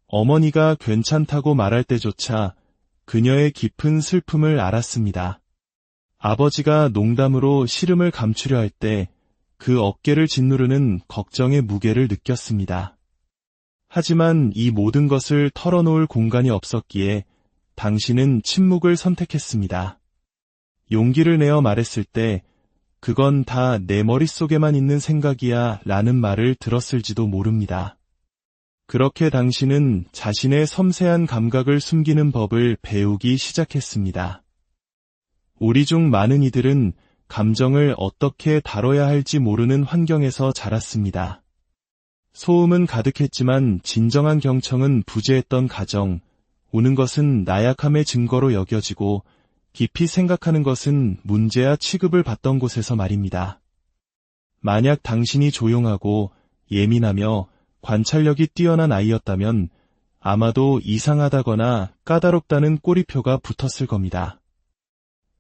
어머니가 괜찮다고 말할 때조차 그녀의 깊은 슬픔을 알았습니다. 아버지가 농담으로 시름을 감추려 할 때 그 어깨를 짓누르는 걱정의 무게를 느꼈습니다. 하지만 이 모든 것을 털어놓을 공간이 없었기에 당신은 침묵을 선택했습니다. 용기를 내어 말했을 때 그건 다 내 머릿속에만 있는 생각이야 라는 말을 들었을지도 모릅니다. 그렇게 당신은 자신의 섬세한 감각을 숨기는 법을 배우기 시작했습니다. 우리 중 많은 이들은 감정을 어떻게 다뤄야 할지 모르는 환경에서 자랐습니다. 소음은 가득했지만 진정한 경청은 부재했던 가정, 우는 것은 나약함의 증거로 여겨지고 깊이 생각하는 것은 문제야 취급을 받던 곳에서 말입니다. 만약 당신이 조용하고 예민하며 관찰력이 뛰어난 아이였다면 아마도 이상하다거나 까다롭다는 꼬리표가 붙었을 겁니다.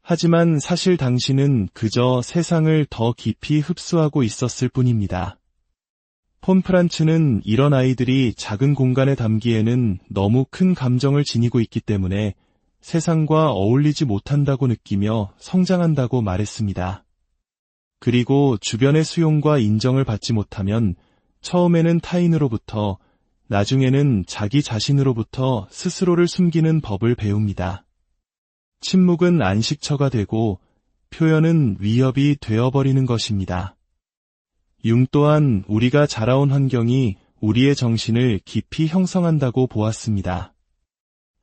하지만 사실 당신은 그저 세상을 더 깊이 흡수하고 있었을 뿐입니다. 폰 프란츠는 이런 아이들이 작은 공간에 담기에는 너무 큰 감정을 지니고 있기 때문에 세상과 어울리지 못한다고 느끼며 성장한다고 말했습니다. 그리고 주변의 수용과 인정을 받지 못하면 처음에는 타인으로부터, 나중에는 자기 자신으로부터 스스로를 숨기는 법을 배웁니다. 침묵은 안식처가 되고 표현은 위협이 되어버리는 것입니다. 융 또한 우리가 자라온 환경이 우리의 정신을 깊이 형성한다고 보았습니다.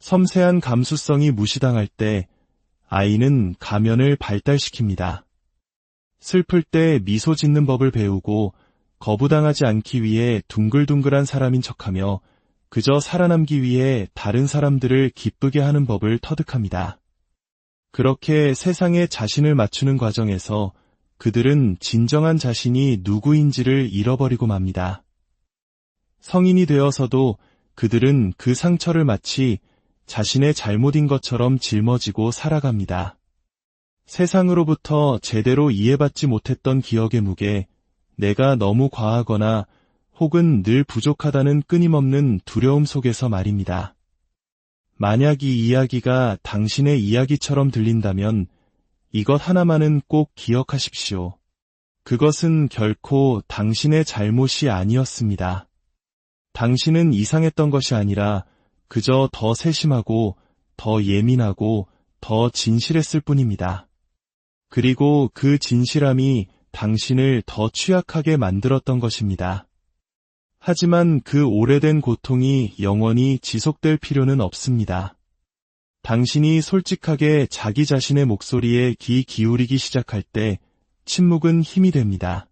섬세한 감수성이 무시당할 때 아이는 가면을 발달시킵니다. 슬플 때 미소 짓는 법을 배우고 거부당하지 않기 위해 둥글둥글한 사람인 척하며 그저 살아남기 위해 다른 사람들을 기쁘게 하는 법을 터득합니다. 그렇게 세상에 자신을 맞추는 과정에서 그들은 진정한 자신이 누구인지를 잃어버리고 맙니다. 성인이 되어서도 그들은 그 상처를 마치 자신의 잘못인 것처럼 짊어지고 살아갑니다. 세상으로부터 제대로 이해받지 못했던 기억의 무게, 내가 너무 과하거나 혹은 늘 부족하다는 끊임없는 두려움 속에서 말입니다. 만약 이 이야기가 당신의 이야기처럼 들린다면 이것 하나만은 꼭 기억하십시오. 그것은 결코 당신의 잘못이 아니었습니다. 당신은 이상했던 것이 아니라 그저 더 세심하고 더 예민하고 더 진실했을 뿐입니다. 그리고 그 진실함이 당신을 더 취약하게 만들었던 것입니다. 하지만 그 오래된 고통이 영원히 지속될 필요는 없습니다. 당신이 솔직하게 자기 자신의 목소리에 귀 기울이기 시작할 때 침묵은 힘이 됩니다.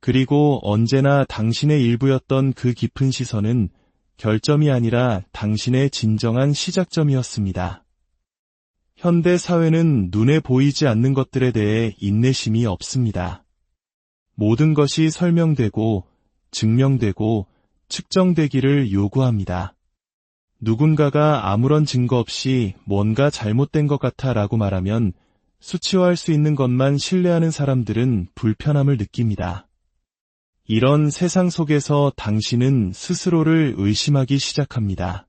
그리고 언제나 당신의 일부였던 그 깊은 시선은 결점이 아니라 당신의 진정한 시작점이었습니다. 현대 사회는 눈에 보이지 않는 것들에 대해 인내심이 없습니다. 모든 것이 설명되고 증명되고 측정되기를 요구합니다. 누군가가 아무런 증거 없이 뭔가 잘못된 것 같아 라고 말하면 수치화할 수 있는 것만 신뢰하는 사람들은 불편함을 느낍니다. 이런 세상 속에서 당신은 스스로를 의심하기 시작합니다.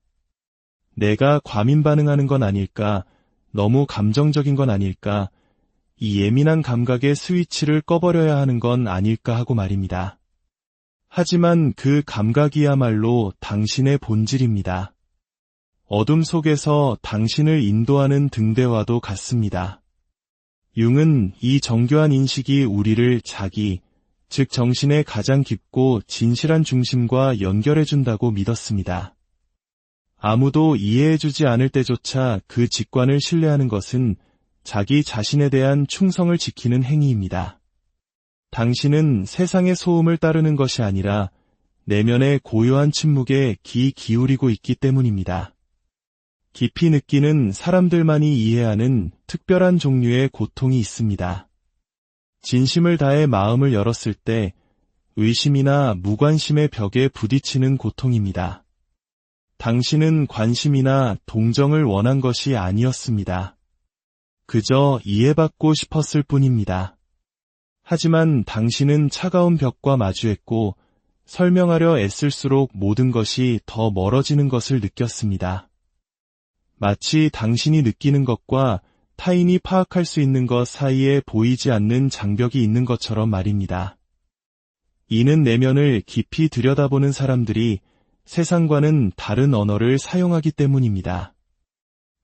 내가 과민 반응하는 건 아닐까? 너무 감정적인 건 아닐까? 이 예민한 감각의 스위치를 꺼버려야 하는 건 아닐까 하고 말입니다. 하지만 그 감각이야말로 당신의 본질입니다. 어둠 속에서 당신을 인도하는 등대와도 같습니다. 융은 이 정교한 인식이 우리를 자기, 즉 정신의 가장 깊고 진실한 중심과 연결해준다고 믿었습니다. 아무도 이해해주지 않을 때조차 그 직관을 신뢰하는 것은 자기 자신에 대한 충성을 지키는 행위입니다. 당신은 세상의 소음을 따르는 것이 아니라 내면의 고요한 침묵에 귀 기울이고 있기 때문입니다. 깊이 느끼는 사람들만이 이해하는 특별한 종류의 고통이 있습니다. 진심을 다해 마음을 열었을 때 의심이나 무관심의 벽에 부딪히는 고통입니다. 당신은 관심이나 동정을 원한 것이 아니었습니다. 그저 이해받고 싶었을 뿐입니다. 하지만 당신은 차가운 벽과 마주했고 설명하려 애쓸수록 모든 것이 더 멀어지는 것을 느꼈습니다. 마치 당신이 느끼는 것과 타인이 파악할 수 있는 것 사이에 보이지 않는 장벽이 있는 것처럼 말입니다. 이는 내면을 깊이 들여다보는 사람들이 세상과는 다른 언어를 사용하기 때문입니다.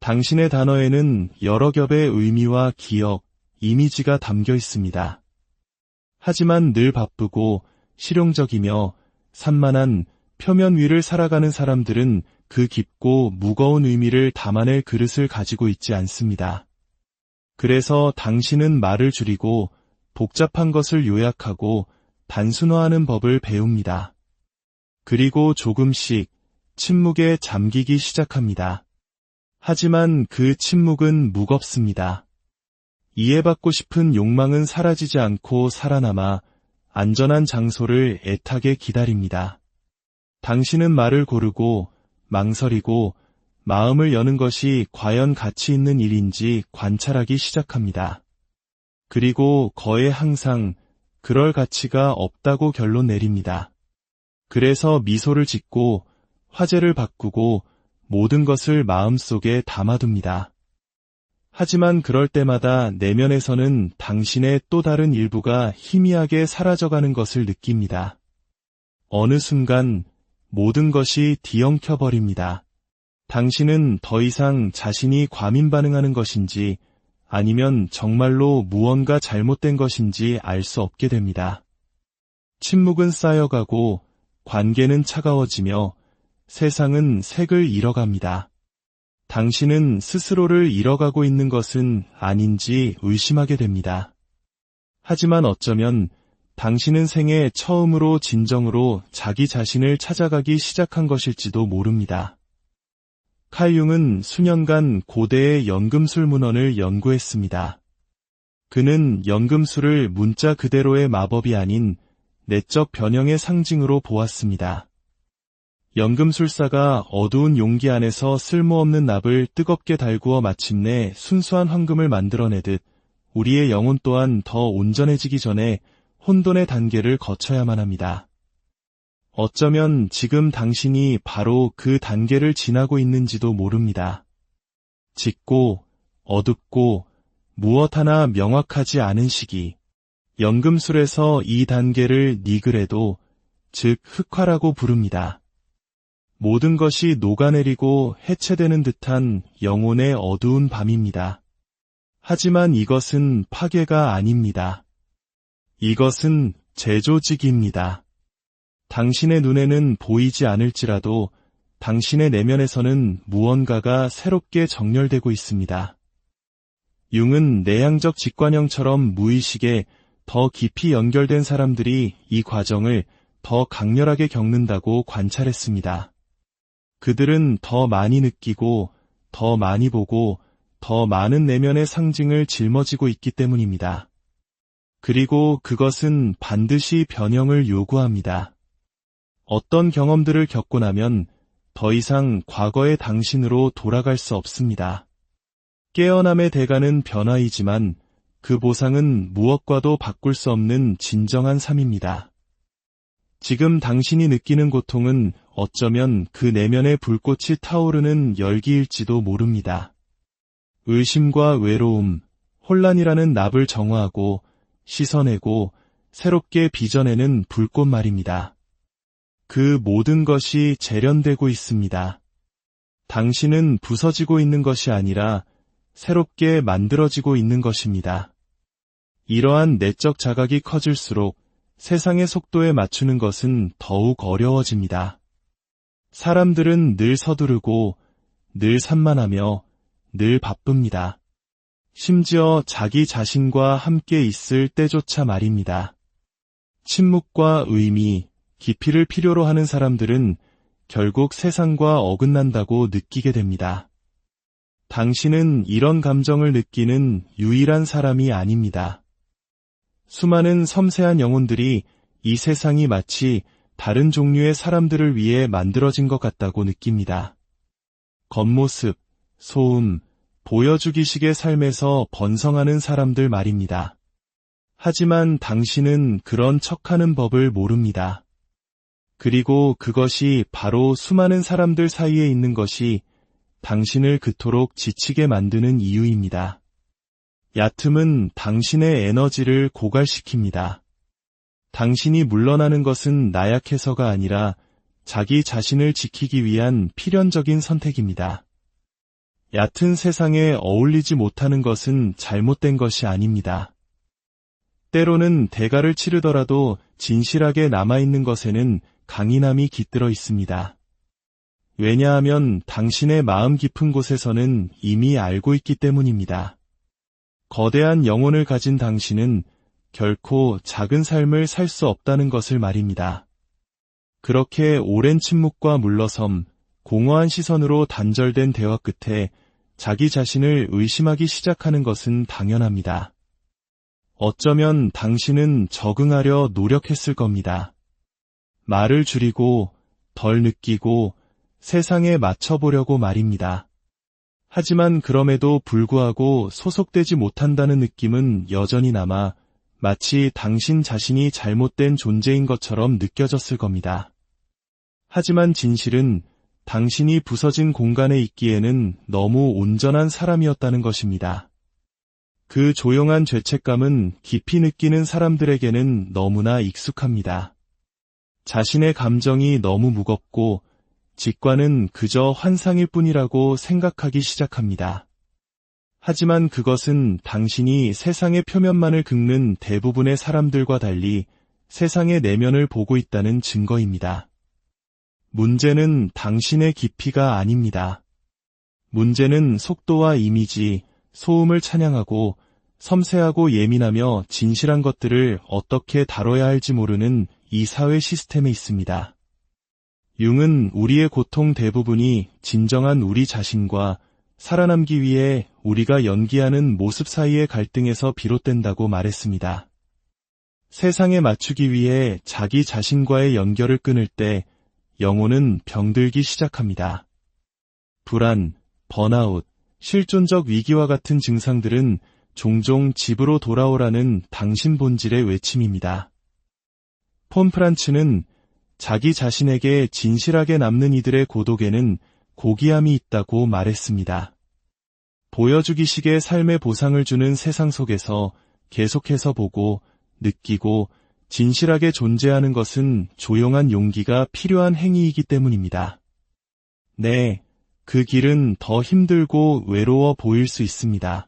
당신의 단어에는 여러 겹의 의미와 기억, 이미지가 담겨 있습니다. 하지만 늘 바쁘고 실용적이며 산만한 표면 위를 살아가는 사람들은 그 깊고 무거운 의미를 담아낼 그릇을 가지고 있지 않습니다. 그래서 당신은 말을 줄이고 복잡한 것을 요약하고 단순화하는 법을 배웁니다. 그리고 조금씩 침묵에 잠기기 시작합니다. 하지만 그 침묵은 무겁습니다. 이해받고 싶은 욕망은 사라지지 않고 살아남아 안전한 장소를 애타게 기다립니다. 당신은 말을 고르고 망설이고 마음을 여는 것이 과연 가치 있는 일인지 관찰하기 시작합니다. 그리고 거의 항상 그럴 가치가 없다고 결론 내립니다. 그래서 미소를 짓고 화제를 바꾸고 모든 것을 마음속에 담아둡니다. 하지만 그럴 때마다 내면에서는 당신의 또 다른 일부가 희미하게 사라져가는 것을 느낍니다. 어느 순간 모든 것이 뒤엉켜버립니다. 당신은 더 이상 자신이 과민 반응하는 것인지 아니면 정말로 무언가 잘못된 것인지 알 수 없게 됩니다. 침묵은 쌓여가고 관계는 차가워지며 세상은 색을 잃어갑니다. 당신은 스스로를 잃어가고 있는 것은 아닌지 의심하게 됩니다. 하지만 어쩌면 당신은 생애 처음으로 진정으로 자기 자신을 찾아가기 시작한 것일지도 모릅니다. 칼 융은 수년간 고대의 연금술 문헌을 연구했습니다. 그는 연금술을 문자 그대로의 마법이 아닌 내적 변형의 상징으로 보았습니다. 연금술사가 어두운 용기 안에서 쓸모없는 납을 뜨겁게 달구어 마침내 순수한 황금을 만들어내듯 우리의 영혼 또한 더 온전해지기 전에 혼돈의 단계를 거쳐야만 합니다. 어쩌면 지금 당신이 바로 그 단계를 지나고 있는지도 모릅니다. 짙고 어둡고 무엇 하나 명확하지 않은 시기. 연금술에서 이 단계를 니그레도, 즉 흑화라고 부릅니다. 모든 것이 녹아내리고 해체되는 듯한 영혼의 어두운 밤입니다. 하지만 이것은 파괴가 아닙니다. 이것은 재조직입니다. 당신의 눈에는 보이지 않을지라도 당신의 내면에서는 무언가가 새롭게 정렬되고 있습니다. 융은 내향적 직관형처럼 무의식에 더 깊이 연결된 사람들이 이 과정을 더 강렬하게 겪는다고 관찰했습니다. 그들은 더 많이 느끼고, 더 많이 보고, 더 많은 내면의 상징을 짊어지고 있기 때문입니다. 그리고 그것은 반드시 변형을 요구합니다. 어떤 경험들을 겪고 나면 더 이상 과거의 당신으로 돌아갈 수 없습니다. 깨어남의 대가는 변화이지만 그 보상은 무엇과도 바꿀 수 없는 진정한 삶입니다. 지금 당신이 느끼는 고통은 어쩌면 그 내면의 불꽃이 타오르는 열기일지도 모릅니다. 의심과 외로움, 혼란이라는 납을 정화하고 씻어내고 새롭게 빚어내는 불꽃 말입니다. 그 모든 것이 재련되고 있습니다. 당신은 부서지고 있는 것이 아니라 새롭게 만들어지고 있는 것입니다. 이러한 내적 자각이 커질수록 세상의 속도에 맞추는 것은 더욱 어려워집니다. 사람들은 늘 서두르고 늘 산만하며 늘 바쁩니다. 심지어 자기 자신과 함께 있을 때조차 말입니다. 침묵과 의미, 깊이를 필요로 하는 사람들은 결국 세상과 어긋난다고 느끼게 됩니다. 당신은 이런 감정을 느끼는 유일한 사람이 아닙니다. 수많은 섬세한 영혼들이 이 세상이 마치 다른 종류의 사람들을 위해 만들어진 것 같다고 느낍니다. 겉모습, 소음, 보여주기식의 삶에서 번성하는 사람들 말입니다. 하지만 당신은 그런 척하는 법을 모릅니다. 그리고 그것이 바로 수많은 사람들 사이에 있는 것이 당신을 그토록 지치게 만드는 이유입니다. 얕음은 당신의 에너지를 고갈시킵니다. 당신이 물러나는 것은 나약해서가 아니라 자기 자신을 지키기 위한 필연적인 선택입니다. 얕은 세상에 어울리지 못하는 것은 잘못된 것이 아닙니다. 때로는 대가를 치르더라도 진실하게 남아있는 것에는 강인함이 깃들어 있습니다. 왜냐하면 당신의 마음 깊은 곳에서는 이미 알고 있기 때문입니다. 거대한 영혼을 가진 당신은 결코 작은 삶을 살 수 없다는 것을 말입니다. 그렇게 오랜 침묵과 물러섬, 공허한 시선으로 단절된 대화 끝에 자기 자신을 의심하기 시작하는 것은 당연합니다. 어쩌면 당신은 적응하려 노력했을 겁니다. 말을 줄이고 덜 느끼고 세상에 맞춰보려고 말입니다. 하지만 그럼에도 불구하고 소속되지 못한다는 느낌은 여전히 남아 마치 당신 자신이 잘못된 존재인 것처럼 느껴졌을 겁니다. 하지만 진실은 당신이 부서진 공간에 있기에는 너무 온전한 사람이었다는 것입니다. 그 조용한 죄책감은 깊이 느끼는 사람들에게는 너무나 익숙합니다. 자신의 감정이 너무 무겁고 직관은 그저 환상일 뿐이라고 생각하기 시작합니다. 하지만 그것은 당신이 세상의 표면만을 긁는 대부분의 사람들과 달리 세상의 내면을 보고 있다는 증거입니다. 문제는 당신의 깊이가 아닙니다. 문제는 속도와 이미지, 소음을 찬양하고 섬세하고 예민하며 진실한 것들을 어떻게 다뤄야 할지 모르는 이 사회 시스템에 있습니다. 융은 우리의 고통 대부분이 진정한 우리 자신과 살아남기 위해 우리가 연기하는 모습 사이의 갈등에서 비롯된다고 말했습니다. 세상에 맞추기 위해 자기 자신과의 연결을 끊을 때 영혼은 병들기 시작합니다. 불안, 번아웃, 실존적 위기와 같은 증상들은 종종 집으로 돌아오라는 당신 본질의 외침입니다. 폰 프란츠는 자기 자신에게 진실하게 남는 이들의 고독에는 고귀함이 있다고 말했습니다. 보여주기식의 삶의 보상을 주는 세상 속에서 계속해서 보고, 느끼고, 진실하게 존재하는 것은 조용한 용기가 필요한 행위이기 때문입니다. 네, 그 길은 더 힘들고 외로워 보일 수 있습니다.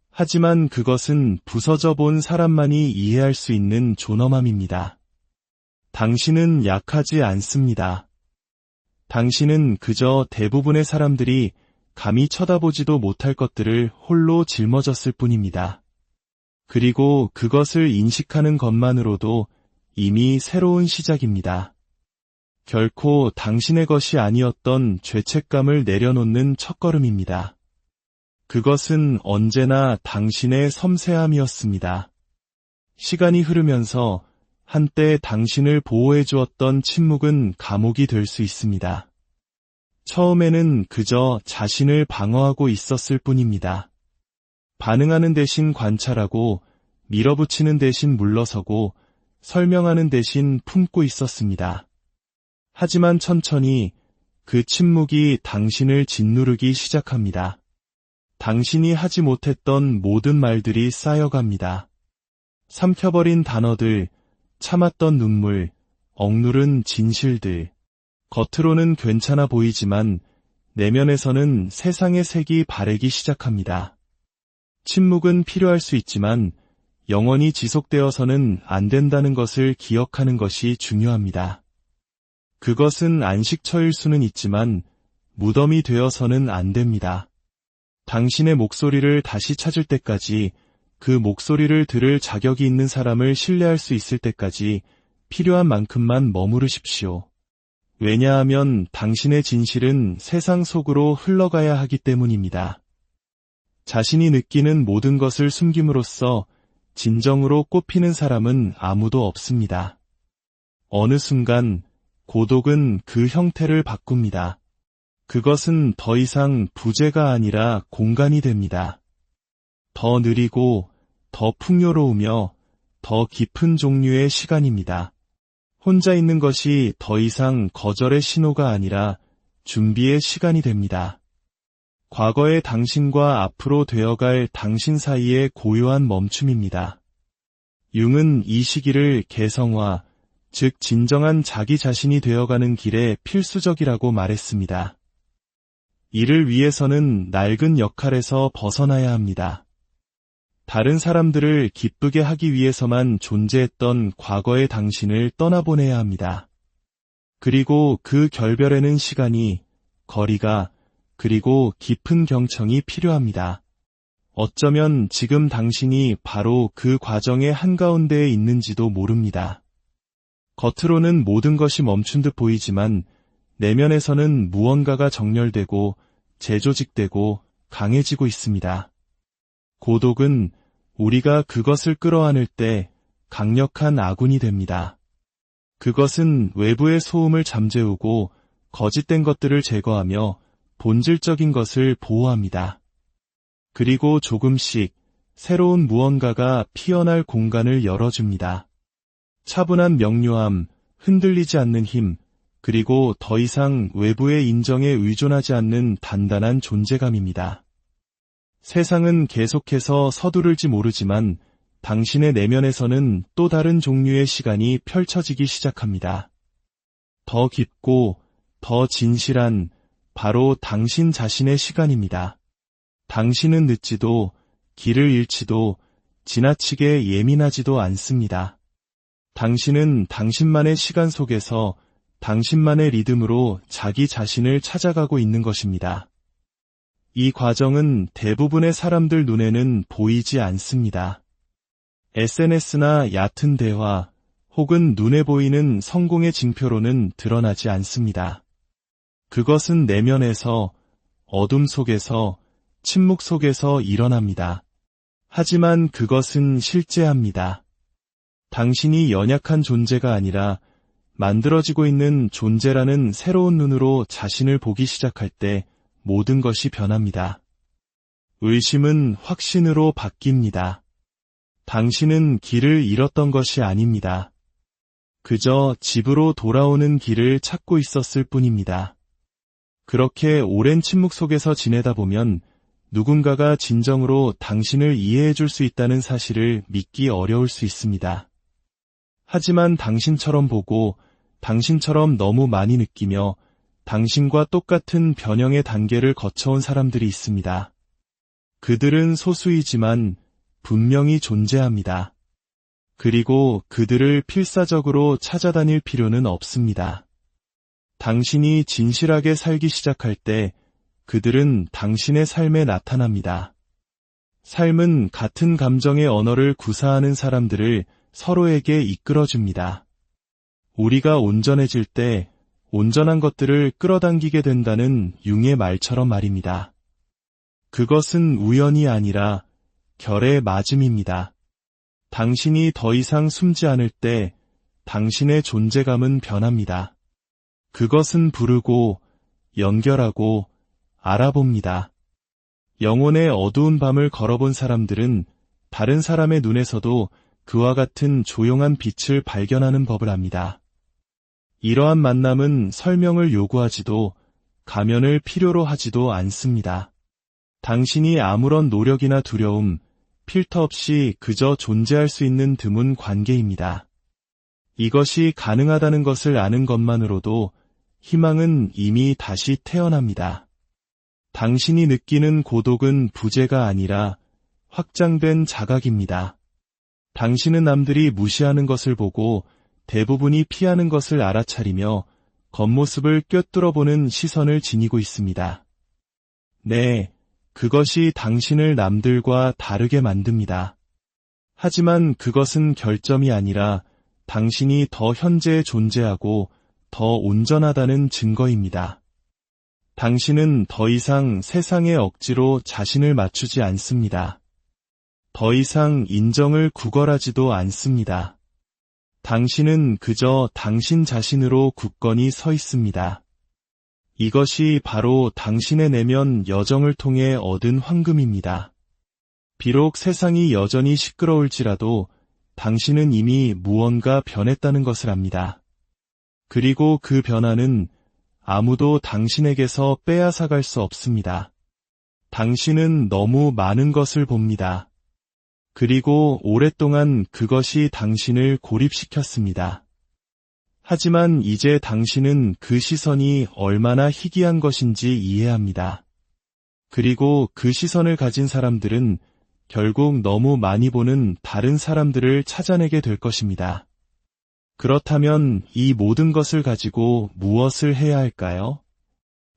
하지만 그것은 부서져 본 사람만이 이해할 수 있는 존엄함입니다. 당신은 약하지 않습니다. 당신은 그저 대부분의 사람들이 감히 쳐다보지도 못할 것들을 홀로 짊어졌을 뿐입니다. 그리고 그것을 인식하는 것만으로도 이미 새로운 시작입니다. 결코 당신의 것이 아니었던 죄책감을 내려놓는 첫걸음입니다. 그것은 언제나 당신의 섬세함이었습니다. 시간이 흐르면서 한때 당신을 보호해 주었던 침묵은 감옥이 될 수 있습니다. 처음에는 그저 자신을 방어하고 있었을 뿐입니다. 반응하는 대신 관찰하고, 밀어붙이는 대신 물러서고, 설명하는 대신 품고 있었습니다. 하지만 천천히 그 침묵이 당신을 짓누르기 시작합니다. 당신이 하지 못했던 모든 말들이 쌓여갑니다. 삼켜버린 단어들, 참았던 눈물, 억누른 진실들. 겉으로는 괜찮아 보이지만 내면에서는 세상의 색이 바래기 시작합니다. 침묵은 필요할 수 있지만 영원히 지속되어서는 안 된다는 것을 기억하는 것이 중요합니다. 그것은 안식처일 수는 있지만 무덤이 되어서는 안 됩니다. 당신의 목소리를 다시 찾을 때까지, 그 목소리를 들을 자격이 있는 사람을 신뢰할 수 있을 때까지 필요한 만큼만 머무르십시오. 왜냐하면 당신의 진실은 세상 속으로 흘러가야 하기 때문입니다. 자신이 느끼는 모든 것을 숨김으로써 진정으로 꽃피는 사람은 아무도 없습니다. 어느 순간 고독은 그 형태를 바꿉니다. 그것은 더 이상 부재가 아니라 공간이 됩니다. 더 느리고, 더 풍요로우며, 더 깊은 종류의 시간입니다. 혼자 있는 것이 더 이상 거절의 신호가 아니라 준비의 시간이 됩니다. 과거의 당신과 앞으로 되어갈 당신 사이의 고요한 멈춤입니다. 융은 이 시기를 개성화, 즉 진정한 자기 자신이 되어가는 길에 필수적이라고 말했습니다. 이를 위해서는 낡은 역할에서 벗어나야 합니다. 다른 사람들을 기쁘게 하기 위해서만 존재했던 과거의 당신을 떠나보내야 합니다. 그리고 그 결별에는 시간이, 거리가, 그리고 깊은 경청이 필요합니다. 어쩌면 지금 당신이 바로 그 과정의 한가운데에 있는지도 모릅니다. 겉으로는 모든 것이 멈춘 듯 보이지만 내면에서는 무언가가 정렬되고 재조직되고 강해지고 있습니다. 고독은 우리가 그것을 끌어안을 때 강력한 아군이 됩니다. 그것은 외부의 소음을 잠재우고 거짓된 것들을 제거하며 본질적인 것을 보호합니다. 그리고 조금씩 새로운 무언가가 피어날 공간을 열어줍니다. 차분한 명료함, 흔들리지 않는 힘, 그리고 더 이상 외부의 인정에 의존하지 않는 단단한 존재감입니다. 세상은 계속해서 서두를지 모르지만 당신의 내면에서는 또 다른 종류의 시간이 펼쳐지기 시작합니다. 더 깊고 더 진실한 바로 당신 자신의 시간입니다. 당신은 늦지도 길을 잃지도 지나치게 예민하지도 않습니다. 당신은 당신만의 시간 속에서 당신만의 리듬으로 자기 자신을 찾아가고 있는 것입니다. 이 과정은 대부분의 사람들 눈에는 보이지 않습니다. SNS나 얕은 대화 혹은 눈에 보이는 성공의 징표로는 드러나지 않습니다. 그것은 내면에서, 어둠 속에서, 침묵 속에서 일어납니다. 하지만 그것은 실제합니다. 당신이 연약한 존재가 아니라 만들어지고 있는 존재라는 새로운 눈으로 자신을 보기 시작할 때 모든 것이 변합니다. 의심은 확신으로 바뀝니다. 당신은 길을 잃었던 것이 아닙니다. 그저 집으로 돌아오는 길을 찾고 있었을 뿐입니다. 그렇게 오랜 침묵 속에서 지내다 보면 누군가가 진정으로 당신을 이해해 줄 수 있다는 사실을 믿기 어려울 수 있습니다. 하지만 당신처럼 보고 당신처럼 너무 많이 느끼며 당신과 똑같은 변형의 단계를 거쳐온 사람들이 있습니다. 그들은 소수이지만 분명히 존재합니다. 그리고 그들을 필사적으로 찾아다닐 필요는 없습니다. 당신이 진실하게 살기 시작할 때 그들은 당신의 삶에 나타납니다. 삶은 같은 감정의 언어를 구사하는 사람들을 서로에게 이끌어줍니다. 우리가 온전해질 때 온전한 것들을 끌어당기게 된다는 융의 말처럼 말입니다. 그것은 우연이 아니라 결의 맞음입니다. 당신이 더 이상 숨지 않을 때 당신의 존재감은 변합니다. 그것은 부르고 연결하고 알아봅니다. 영혼의 어두운 밤을 걸어본 사람들은 다른 사람의 눈에서도 그와 같은 조용한 빛을 발견하는 법을 압니다. 이러한 만남은 설명을 요구하지도 가면을 필요로 하지도 않습니다. 당신이 아무런 노력이나 두려움, 필터 없이 그저 존재할 수 있는 드문 관계입니다. 이것이 가능하다는 것을 아는 것만으로도 희망은 이미 다시 태어납니다. 당신이 느끼는 고독은 부재가 아니라 확장된 자각입니다. 당신은 남들이 무시하는 것을 보고 대부분이 피하는 것을 알아차리며 겉모습을 꿰뚫어보는 시선을 지니고 있습니다. 네, 그것이 당신을 남들과 다르게 만듭니다. 하지만 그것은 결점이 아니라 당신이 더 현재에 존재하고 더 온전하다는 증거입니다. 당신은 더 이상 세상에 억지로 자신을 맞추지 않습니다. 더 이상 인정을 구걸하지도 않습니다. 당신은 그저 당신 자신으로 굳건히 서 있습니다. 이것이 바로 당신의 내면 여정을 통해 얻은 황금입니다. 비록 세상이 여전히 시끄러울지라도 당신은 이미 무언가 변했다는 것을 압니다. 그리고 그 변화는 아무도 당신에게서 빼앗아갈 수 없습니다. 당신은 너무 많은 것을 봅니다. 그리고 오랫동안 그것이 당신을 고립시켰습니다. 하지만 이제 당신은 그 시선이 얼마나 희귀한 것인지 이해합니다. 그리고 그 시선을 가진 사람들은 결국 너무 많이 보는 다른 사람들을 찾아내게 될 것입니다. 그렇다면 이 모든 것을 가지고 무엇을 해야 할까요?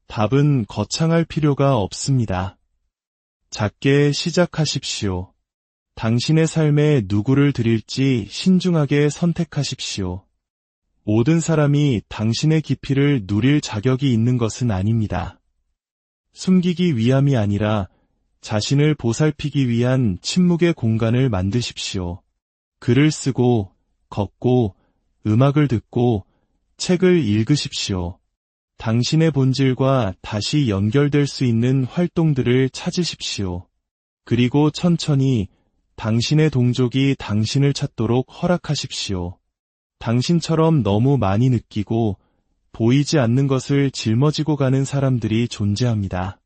답은 거창할 필요가 없습니다. 작게 시작하십시오. 당신의 삶에 누구를 드릴지 신중하게 선택하십시오. 모든 사람이 당신의 깊이를 누릴 자격이 있는 것은 아닙니다. 숨기기 위함이 아니라 자신을 보살피기 위한 침묵의 공간을 만드십시오. 글을 쓰고, 걷고, 음악을 듣고, 책을 읽으십시오. 당신의 본질과 다시 연결될 수 있는 활동들을 찾으십시오. 그리고 천천히 당신의 동족이 당신을 찾도록 허락하십시오. 당신처럼 너무 많이 느끼고 보이지 않는 것을 짊어지고 가는 사람들이 존재합니다.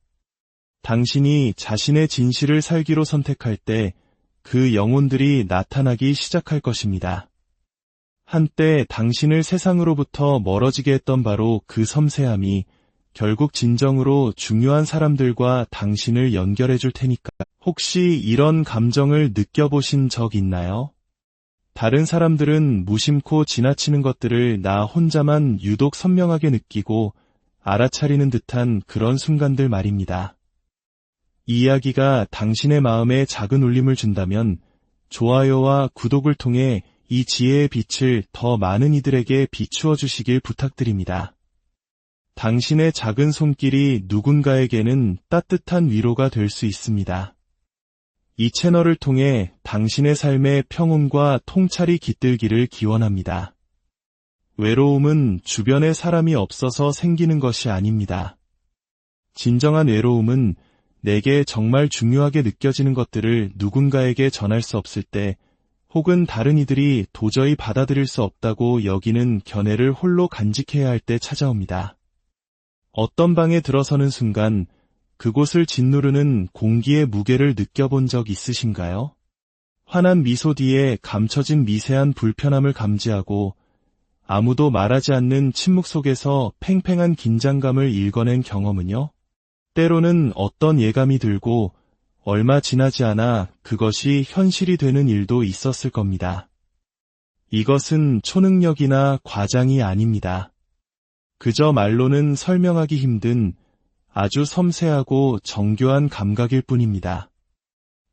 당신이 자신의 진실을 살기로 선택할 때 그 영혼들이 나타나기 시작할 것입니다. 한때 당신을 세상으로부터 멀어지게 했던 바로 그 섬세함이 결국 진정으로 중요한 사람들과 당신을 연결해 줄 테니까. 혹시 이런 감정을 느껴보신 적 있나요? 다른 사람들은 무심코 지나치는 것들을 나 혼자만 유독 선명하게 느끼고 알아차리는 듯한 그런 순간들 말입니다. 이 이야기가 당신의 마음에 작은 울림을 준다면 좋아요와 구독을 통해 이 지혜의 빛을 더 많은 이들에게 비추어 주시길 부탁드립니다. 당신의 작은 손길이 누군가에게는 따뜻한 위로가 될 수 있습니다. 이 채널을 통해 당신의 삶의 평온과 통찰이 깃들기를 기원합니다. 외로움은 주변에 사람이 없어서 생기는 것이 아닙니다. 진정한 외로움은 내게 정말 중요하게 느껴지는 것들을 누군가에게 전할 수 없을 때, 혹은 다른 이들이 도저히 받아들일 수 없다고 여기는 견해를 홀로 간직해야 할 때 찾아옵니다. 어떤 방에 들어서는 순간 그곳을 짓누르는 공기의 무게를 느껴본 적 있으신가요? 환한 미소 뒤에 감춰진 미세한 불편함을 감지하고 아무도 말하지 않는 침묵 속에서 팽팽한 긴장감을 읽어낸 경험은요? 때로는 어떤 예감이 들고 얼마 지나지 않아 그것이 현실이 되는 일도 있었을 겁니다. 이것은 초능력이나 과장이 아닙니다. 그저 말로는 설명하기 힘든 아주 섬세하고 정교한 감각일 뿐입니다.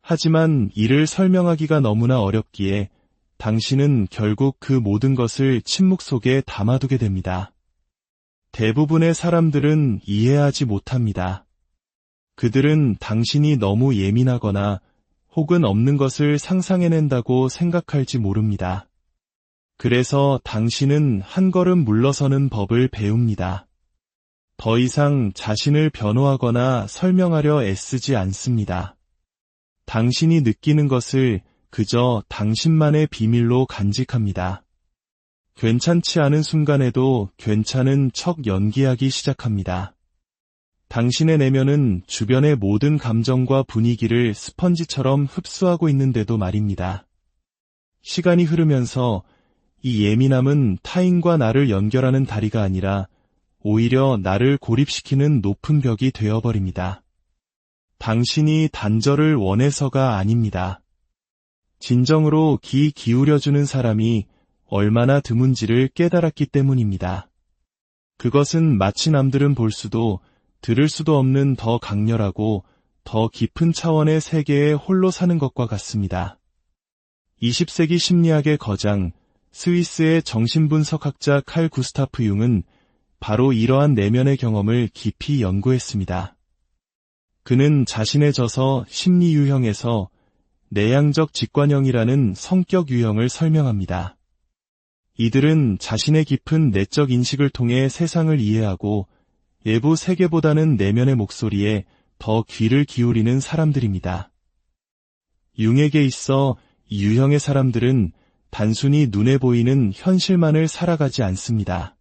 하지만 이를 설명하기가 너무나 어렵기에 당신은 결국 그 모든 것을 침묵 속에 담아두게 됩니다. 대부분의 사람들은 이해하지 못합니다. 그들은 당신이 너무 예민하거나 혹은 없는 것을 상상해낸다고 생각할지 모릅니다. 그래서 당신은 한 걸음 물러서는 법을 배웁니다. 더 이상 자신을 변호하거나 설명하려 애쓰지 않습니다. 당신이 느끼는 것을 그저 당신만의 비밀로 간직합니다. 괜찮지 않은 순간에도 괜찮은 척 연기하기 시작합니다. 당신의 내면은 주변의 모든 감정과 분위기를 스펀지처럼 흡수하고 있는데도 말입니다. 시간이 흐르면서 이 예민함은 타인과 나를 연결하는 다리가 아니라 오히려 나를 고립시키는 높은 벽이 되어버립니다. 당신이 단절을 원해서가 아닙니다. 진정으로 귀 기울여주는 사람이 얼마나 드문지를 깨달았기 때문입니다. 그것은 마치 남들은 볼 수도 들을 수도 없는 더 강렬하고 더 깊은 차원의 세계에 홀로 사는 것과 같습니다. 20세기 심리학의 거장, 스위스의 정신분석학자 칼 구스타프 융은 바로 이러한 내면의 경험을 깊이 연구했습니다. 그는 자신의 저서 심리 유형에서 내향적 직관형이라는 성격 유형을 설명합니다. 이들은 자신의 깊은 내적 인식을 통해 세상을 이해하고 외부 세계보다는 내면의 목소리에 더 귀를 기울이는 사람들입니다. 융에게 있어 이 유형의 사람들은 단순히 눈에 보이는 현실만을 살아가지 않습니다.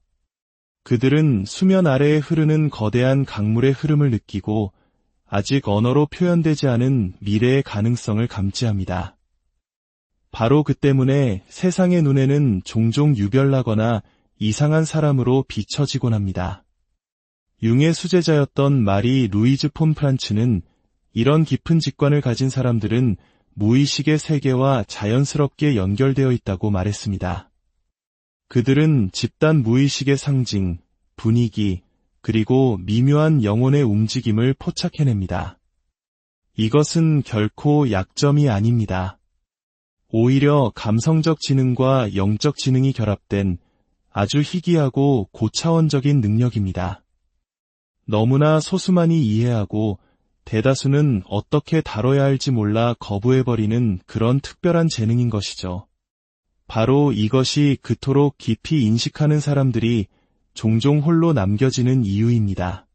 그들은 수면 아래에 흐르는 거대한 강물의 흐름을 느끼고 아직 언어로 표현되지 않은 미래의 가능성을 감지합니다. 바로 그 때문에 세상의 눈에는 종종 유별나거나 이상한 사람으로 비춰지곤 합니다. 융의 수제자였던 마리 루이즈 폰 프란츠는 이런 깊은 직관을 가진 사람들은 무의식의 세계와 자연스럽게 연결되어 있다고 말했습니다. 그들은 집단 무의식의 상징, 분위기, 그리고 미묘한 영혼의 움직임을 포착해냅니다. 이것은 결코 약점이 아닙니다. 오히려 감성적 지능과 영적 지능이 결합된 아주 희귀하고 고차원적인 능력입니다. 너무나 소수만이 이해하고 대다수는 어떻게 다뤄야 할지 몰라 거부해버리는 그런 특별한 재능인 것이죠. 바로 이것이 그토록 깊이 인식하는 사람들이 종종 홀로 남겨지는 이유입니다.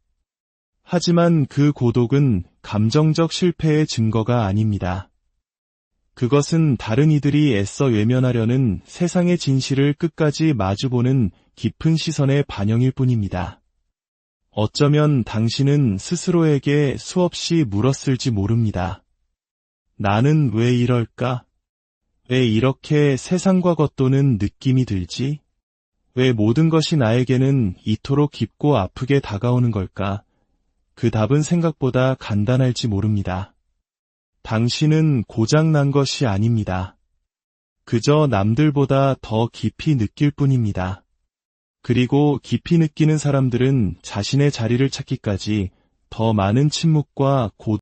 하지만 그 고독은 감정적 실패의 증거가 아닙니다. 그것은 다른 이들이 애써 외면하려는 세상의 진실을 끝까지 마주보는 깊은 시선의 반영일 뿐입니다. 어쩌면 당신은 스스로에게 수없이 물었을지 모릅니다. 나는 왜 이럴까? 왜 이렇게 세상과 겉도는 느낌이 들지? 왜 모든 것이 나에게는 이토록 깊고 아프게 다가오는 걸까? 그 답은 생각보다 간단할지 모릅니다. 당신은 고장난 것이 아닙니다. 그저 남들보다 더 깊이 느낄 뿐입니다. 그리고 깊이 느끼는 사람들은 자신의 자리를 찾기까지 더 많은 침묵과